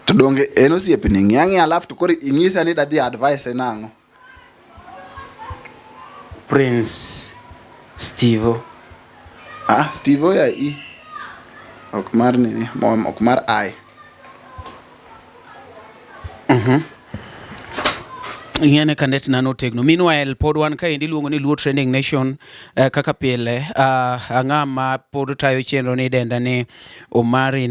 to donge eno siep ni ng'angi alafu to koro ingisa ni dadi advice nango Prince Steve Steve ya okmar nini okmar ai Ngene kandet nano tegno meanwhile pod wan ka endi luongo ni Luo Trending Nation kaka pile ang'ama pod tayo chenro ni denda ni Omari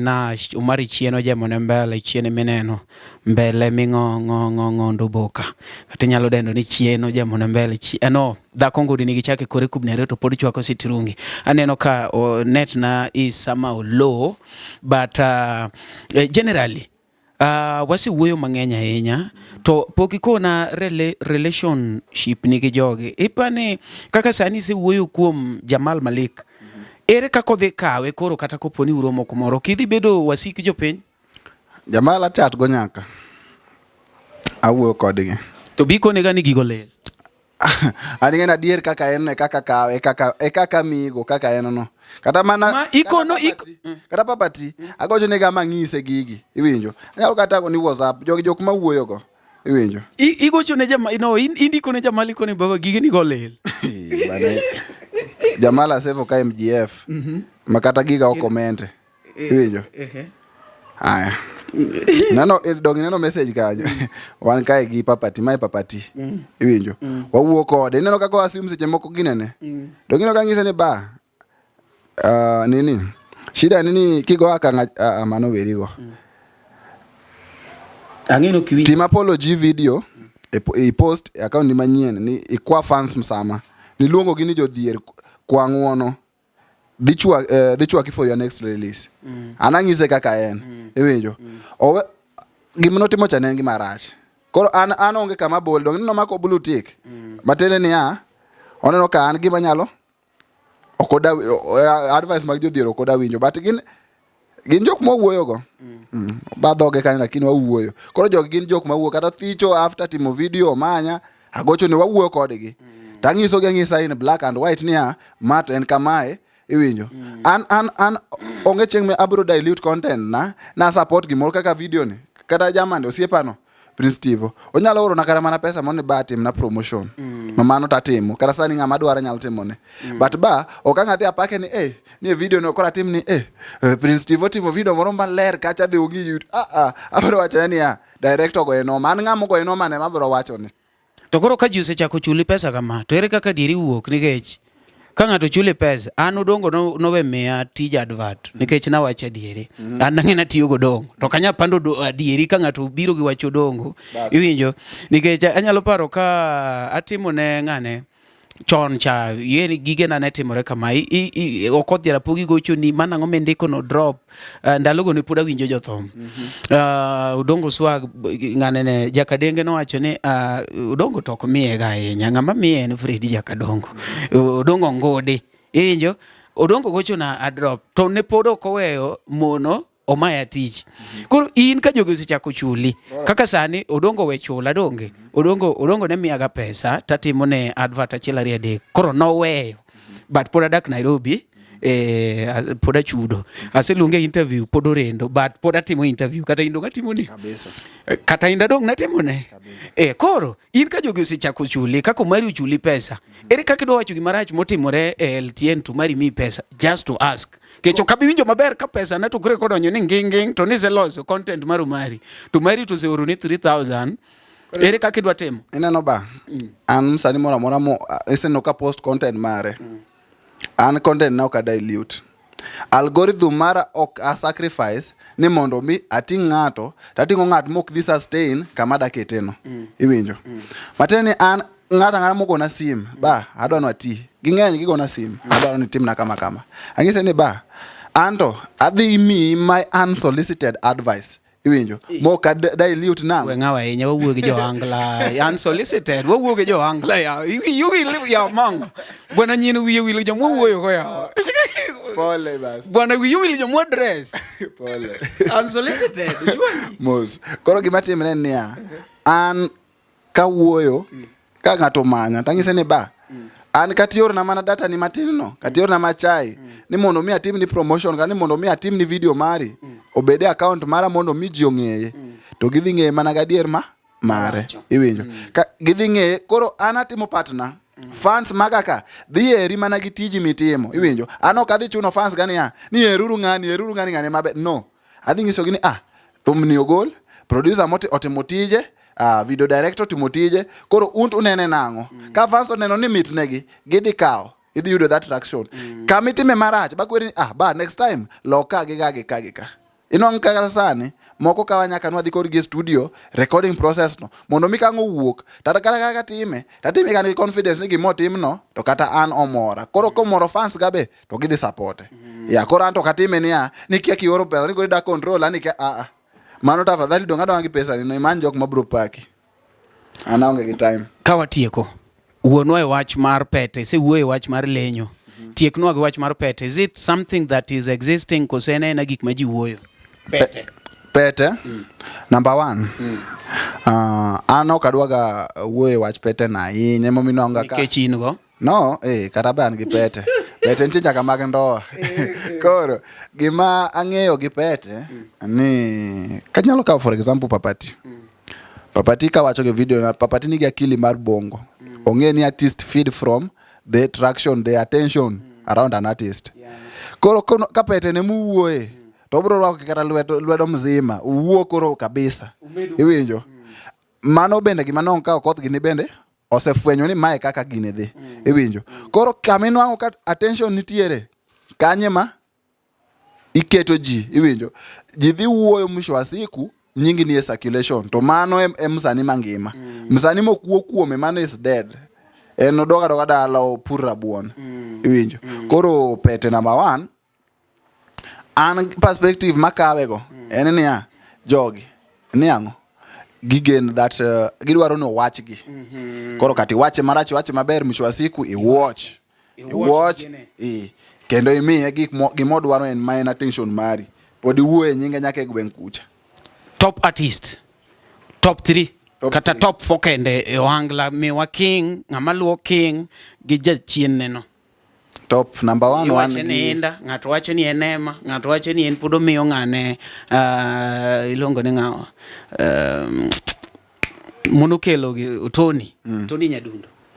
Chieno jamone mbele Chiene mineno mbele mingo nduboka kati nyalo dendo ni Chieno jamone mbele dhako ngudi nigi chake kore kubnere to pod chwako sitirungi aneno ka net na is somehow low but generally wasi wuoyo mang'eny ahinya to pok ikona relationship nigi jogi ipani kaka sani si wuoyo kuom Jamal Malik ere kako dhi kawe koro kata koponi uromo kumoro kidhi bedo wasik jopiny Jamal atat go nyaka awuoyo kodgi to biko nega ni gigo lel ani ngena dier kaka en kaka kawe kaka migo kaka en no kata mana kata papati agojo nega mang'ise gigi iwinjo anyalo kata ni WhatsApp jok ma wuoyo go iwinjo igocho ne Jamal indiko ne Jamal iko ne baba gigi ni go lel bane Jamal asevo ka MGF makata giga o comment iwinjo haya Nano dongi neno message kanyo. Wan kae gi papati, mai papati. Iwinjo. Wawuo kode. Neno kako assume seche moko ginene. Dongi no kangise ni ba. Nini? Shida nini kigo aka mano werigo. Angino kiwi. Team apology video e post account ni manyien ni ikwa fans msama. Ni luongo gini jodhier kwa ng'uono. Dhichwa ki for your next release. Anangise kaka en. Iwinjo. Owe gimno timo chane ngi marach. Koro an onge kama bol dong no mako blue tick. Matene ni oneno ka an gima nyalo okoda advice mag jodhier okoda winjo but gin jok mawuoyo go. Ba dhoge kanyo lakini wawuoyo. Koro jok gin jok mawuoyo kata thicho after timo video manya agocho ne wawuoyo kodgi. Tangiso gi ngisa in black and white niya mat en kamae iwinjo. An onge cheng me abro dilute content na support gimoro kaka video ni. Kata jamande osiepano Prince Steve. Onyalo oro na kara mana pesa mone batim na promotion. Mamano tatimo. Kara sani ngama dwara nyalo timone. But ba okanga thi apake ni ni video no kora tim ni Prince Steve timo video moro maler kacha dhi ugi yut. Abro wacha ni director go eno man ngamo go eno mane mabro wacho ni. To koro ka juse chako chuli pesa kama to ere kaka diri wuok nikech ka ng'ato chuli pesa an Odongo no we miya tij advert nikech na wacha dieri an nang'ena tiyo go Odongo to kanya pando dieri ka ng'ato biro gi wacho Odongo iwinjo nikech anyalo paro ka atimo ne ng'ane chon cha yeni gige na netimore kama okodhiera pogi gocho ni manang'o mendiko no drop ndalogo ni puda winjo jothom Odongo swag ng'ane ne Jakadenge no wacho ni Odongo tok miye ga ahinya ng'ama miye en Fredi Jakadongo Odongo ngode injo Odongo gocho na drop to ne pod ok oweyo mono omaya tich. Koro in ka jogo osechako chuli kaka sani Odongo we chula donge Odongo ne miyaga pesa tatimo ne advert achiel ariyo adek koro noweyo but pod adak Nairobi pod achudo aseluonge interview pod orendo but pod atimo interview kata indo ngatimo ni kata inda dong natimo ne koro in ka jogo osechako chuli kako mari chuli pesa ere kaka do wacho gimarach motimore LTN to mari mi pesa just to ask kecho kabiwinjo maber ka pesa na to kure kodonyo ni nging to ni seloso content maru mari to mari to seuru ni 3000 ere kaka idwa timo ineno ba an sani mora mo eseno ka post content mare an content na ka dilute algorithm mara ok a sacrifice ni mondo mi ating ng'ato tatingo ng'at mok dhi sustain kama daketeno iwinjo matene an ng'ata moko na sim ba adwano ati ging'eny gigona sim adwano ni timna kama angise ni ba anto adhi mi my unsolicited advice iwinjo moka dilute na we ngawa yenya wawuo gi joangla unsolicited wawuo gi joangla ya you will ya mang bwana nyine wiye wil jo mwuoyo ko ya pole bas bwana wiye wil jo mwa dress pole unsolicited jwani mos koro gima timre ni an kawuoyo ka ng'ato manya tangise ni ba an katior na mana data ni matin no katior na machai ni mondo mi atim ni promotion ka ni mondo mi atim ni video mari obede account mara mondo mi ji ong'eye to gidhi ng'eye mana gadier mare iwinjo ka gidhi ng'eye koro an atimo partner fans magaka dhi eri mana gi tiji mitimo iwinjo an ok adhi chuno fans gani ni eruru ng'ani mabe no adhi nyiso gi ni thumni ogol producer otimo tije video director timo tije koro unene nang'o ka fans oneno ni mitnegi gidhi kao idhi yudo that traction kamitime marach bakweri ba next time loka gika inong ka sani moko ka wanyaka nwadhi korgi studio recording process no mondo mi kango wuok tata kaka time kan confidence ni gimo timno to kata an omora koro komoro fans gabe to gidhi support ya koro anto katime ni kia kioro pesa ni gorida control ani ka mano tafadhali donga donga gi pesa ni imani jok mabro paki anaonge gi time kawatieko wuonwa e wach mar pete se wuoye wach mar lenyo tieknwa gi wach mar pete is it something that is existing kosene na gik ma ji wuoyo pete number 1 ano kadwaga wuoye wach pete na inye mominonga ka kechin go no karaban gi pete pete ntinja kama ndoa koro gima ang'eyo gi pete ni kanyalo ka for example papati ka wacho ge video na papati ni akili mar bongo ong'e ni artist feed from the attraction the attention around an artist koro ka pete ne muwuoye to bro rwako kata lwedo mzima uwuok koro kabisa iwinjo mano bende gima non ka okoth gini bende osefwenyo ni mae kaka gini dhi iwinjo koro kaminwang'o ka attention nitiere kanye ma iketo ji iwinjo ji dhi wuoyo mwisho wa siku nyingi ni circulation to mano msani mangima msani mokuo kuome mano is dead en odoga dala opur rabuon iwinjo koro pete number 1 an perspective makawego en niya jogi niang'o gigen that gidwaro no wachgi koro kati wache marach wache maber mwisho wa siku iwatch kendo imiye gimodwaro en main attention mari pod iwuoye nyinge nyaka e gweng' kucha top artist top 3 kata top 4 kende e ohangla miwa King ng'ama luwo King gi jachien neno top number 1 wache ni inda ng'ato wacho ni en Ema ng'ato wacho ni en pudo miyo ng'ane ilongo ni ng'awa monokelo gi Tony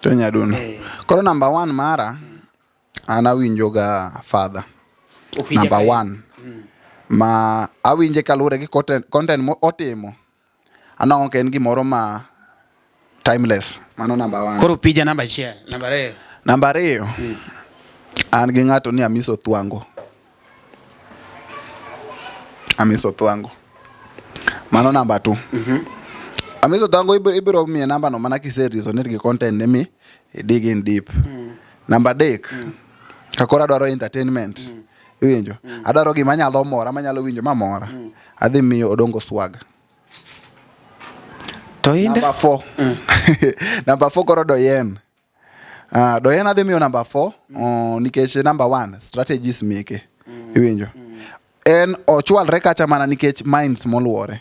Nyadundo koro number 1 mara ana winjo ga Father number 1 ma awinje kalure gi content mo otimo anong en gimoro ma timeless mano number 1 koro pija number 2 an gi ng'ato ni Amiso Thwango mano number 2 Amiso Thwango ibiro miye namba no mana kise resonate gi content ne mi dig in deep number 3 kakora dwaro entertainment iwinjo adwaro gima nyalo mora manyalo winjo mamora adhi miyo Odongo Swag to inde number 4 number 4 koro Doyen adhi miyo number 4 nikech number 1 strategies meke iwinjo en ochwalre kacha mana nikech minds moluore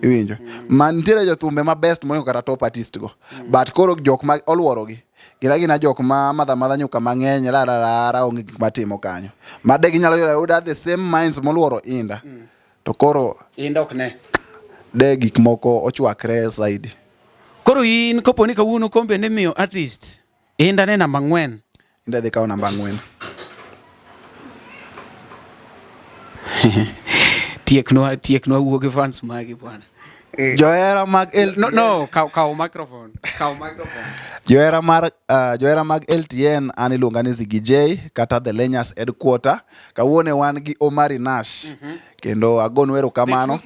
iwinjo man nitiere jothumbe ma best moyo kata top artist go but koro jok ma oluorogi gina jok ma madha nyuka mang'eny rara onge gik matimo kanyo made ginyalo yudo the same minds moluoro inda to koro inda ok ne de gik moko ochwakre zaidi koro in koponi kawuono kombe ne miyo artist inda ne namba 4 inda dhi kawo namba 4 tieknwa wuo gi fans magi bwana johera mag kaw microphone johera mag LTN an iluonga ni Ziggy J kata the Lenyas headquarter kawuone wan gi Omari Nash kendo agon wero kamano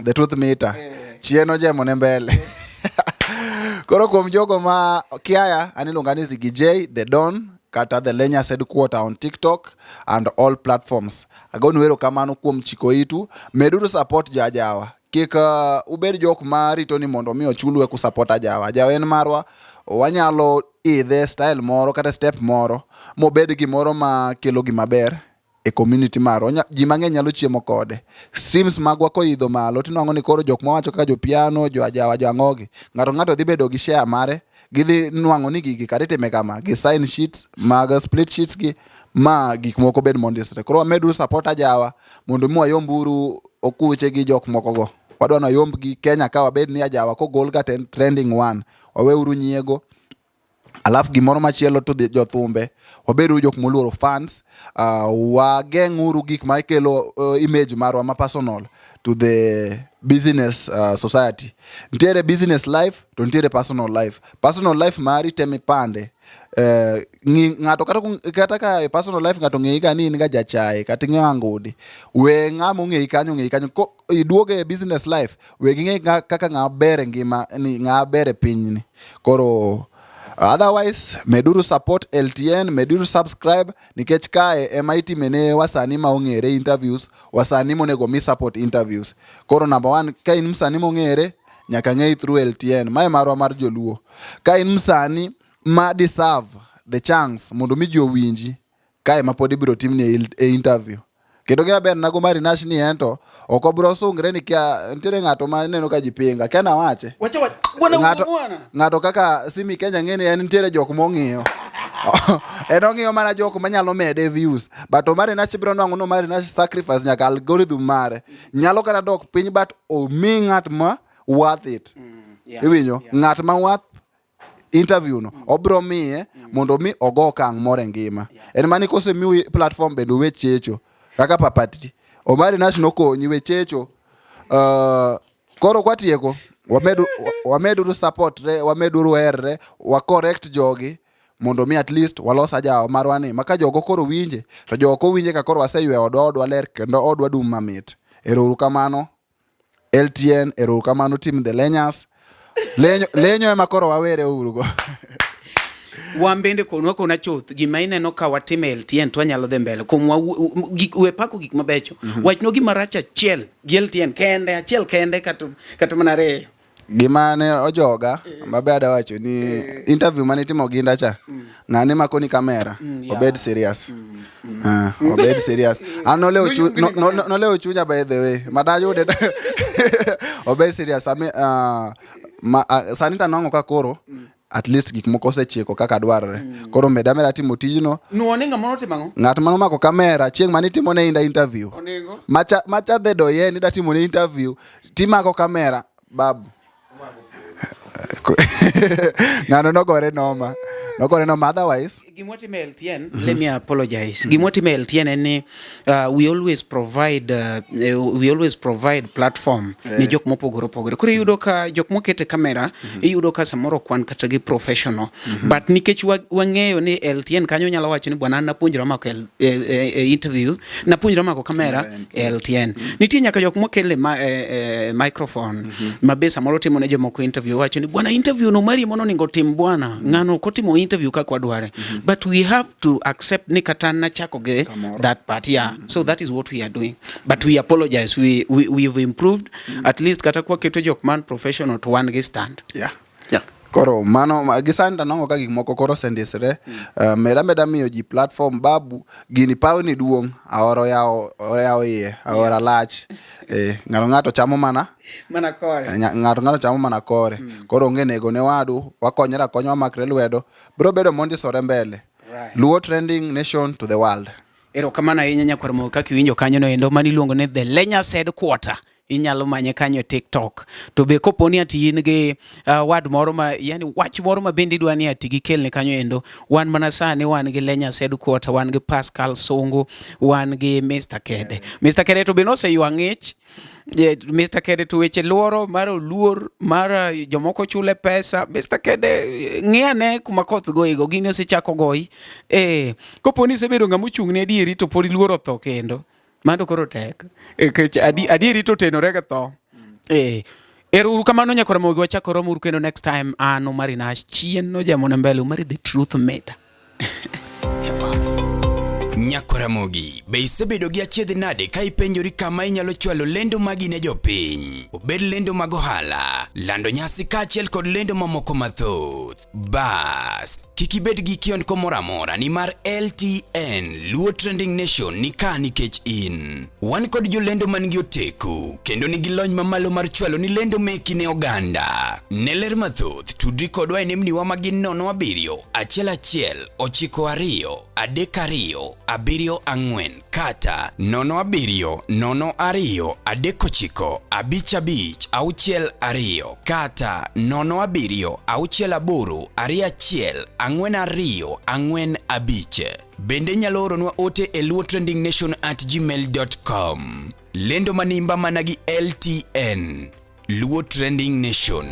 the truth meter chieno jemo ne mbele koro kuom jogo ma kiaya an iluonga ni Ziggy J the Don kata the Lenyas headquarter on TikTok and all platforms agon wero kamano kuom chiko itu meduru support jajawa kik ubed jok ma rito ni mondo mi ochulwe ku support ajawa en marwa wanyalo idhe style moro kata step moro mobed gimoro ma kelo gimaber e community marwa ji mang'eny nyalo chiemo kode streams magwa koidho malo tinwang'o ni koro jok mawacho kaka jo piano jo ajawa jo ang'ogi ng'ato dhi bedo gi share mare gidhi nwang'o ni gigi kata itime kama gi sign sheets mag split sheets gi ma gik moko bed mondisre koro wamedu support ajawa mondo mi wayomburu okuche gi jok moko go wadwa na yomb gi Kenya ka wabed ni ajawa kogol ka trending 1 waweuru nyiego alafu gimoro machielo to jothumbe wabedu jok moluoro fans wageng'uru gik ma kelo image marwa ma personal to the business society nitiere business life to nitiere personal life mari temi pande ng'ato kata ka personal life ng'ato ng'eyi ka ni in ga jachaye kata ng'eyo angudi we ng'amo ng'eyi kanyo ko iduoge business life we ng'eyi kaka ng'a bere ngima ni ng'a bere pinyni koro otherwise meduru support LTN meduru subscribe nikech kae ema itimene wasani ma ong'ere interviews wasani monego mi support interviews koro number 1 ka in msani mong'ere nyaka ng'eyi through LTN mae marwa mar joluo ka in msani ma deserve the chance mondo mi ji owinji kae ma pod ibiro timni e interview kendo gima ber nago Omari Nash ni ento ok obro sungre ni kia nitiere ng'ato ma neno ka jipinga kena wache ng'ato kaka Simi Kenya ng'eni en nitiere jok mong'iyo en ong'iyo mana jok manyalo mede views but Omari Nash biro nwang'o no Omari Nash sacrifice nyaka algorithm mare nyalo kata dok piny but omi ng'at ma worth it iwinjo ng'at ma worth interview no obro miye mondo mi ogo kang' more ngima en mani kose mi platform bendo we checho kaka papati Omari Nash nokonyi wechecho. Koro kwatieko wameduru support re, wameduru herre, wa correct jogi mondo mi at least walosa jao marwani maka jogo koro winje to jogo winje ka koro waseywe odwa ler kendo odwa dum mamit. Erouru kamano LTN, erouru kamano team the Lenyas. Lenyo ema koro wawere urugo. Wambende konwa kona choth gima ineno ka watime LTN to anyalo dhi mbele komwa we pako gik mabecho wachno gima racha achiel gi LTN kende achiel kende kata mana reyo gima ne ojoga mabada wacho ni interview mane timo ginda cha ng'ane makoni kamera obed serious obed serious ano leo chunya by the way madayo de obed serious sanita nongo ka koro at least gik moko osechiko kaka dwarore koro medamera timo tijno nuone ng'ama notimango ng'at mano mako kamera chieng' mane timo ne inda interview macha dedo ye ni da timo ne interview timako kamera babu ng'ano nogore noma otherwise gimotime LTN let me apologize gimotime LTN en we always provide platform ne jok mopogore opogore koro yudo ka jok mokete kamera iyudo ka samoro kwan kata gi professional but nikech wang'eyo ni LTN kanyo nyalo wacho ni bwana napuonjra mako interview napuonjra mako kamera LTN nitie nyaka jok mokele microphone mabe samoro timo ne jomoko interview wacho ni bwana interview no mari mono ningo tim bwana ng'ano kotimo interview ka kwadware but we have to accept ni katana chako ge that part so that is what we are doing but we apologize we've improved at least kata kwa keto jok man professional to one stand koro mano gisanda nongo ka gik moko koro sendisre meda miyo ji platform babu gini paw ni duong aoro yao iye aora lach ng'ato chamo mana kore ng'ato chamo mana kore koro onge nego ne wadu wakonyra konywa makre lwedo bro bedo mondisore mbele Luo Trending Nation to the world. Ero kamana ahinya nyakwarmo kaka iwinjo kanyo no endo mani luongo ne The Lenyas Headquarter. Inyalo manye kanyo TikTok. To be koponi ati in gi wad moro ma yani wach moro ma bende idwani ati gikelne kanyo endo. Wan mana sani wan gi Lenyas Headquarter, wan gi Pascal Songo, wan gi Mr. Kede. Mr. Kede to be no se ywa ng'ich. Mr. Kede to weche luoro mar oluor mar jomoko chule pesa. Mr. Kede ng'ane kuma koth goigo gini osechako goi. Koponi sebedo ng'ama ochung'ne adieri to podi luoro tho kendo. Mando koro tek. Adieri to tenore ga tho. Ero kamano nyakora mogi wachakoro muru kendo next time ano Omari Nash chien no jamone mbele Omari the truth matter. Nyakораmogi, be isebedo gi achiedh nade ka ipenjori kama inyalo chwalo lendo magi ne jopiny. Obed lendo mag ohala, lando nyasi kaachiel kod lendo mamoko mathoth. Bas, kik ibed gi kionko moro amora nimar LTN Luo Trending Nation ni ka nikech in. Wan kod jolendo man gi oteku kendo nigi lony mamalo mar chwalo ni lendo meki ne oganda. Ne ler mathoth tudri kodwa e nembniwa magin 07 11 92 32 74 kata 07 02 39 55 62 kata 07 68 21 42 bende nyalo oronwa ote e luotrendingnation@gmail.com. Lendo manimba managi LTN Luo Trending Nation.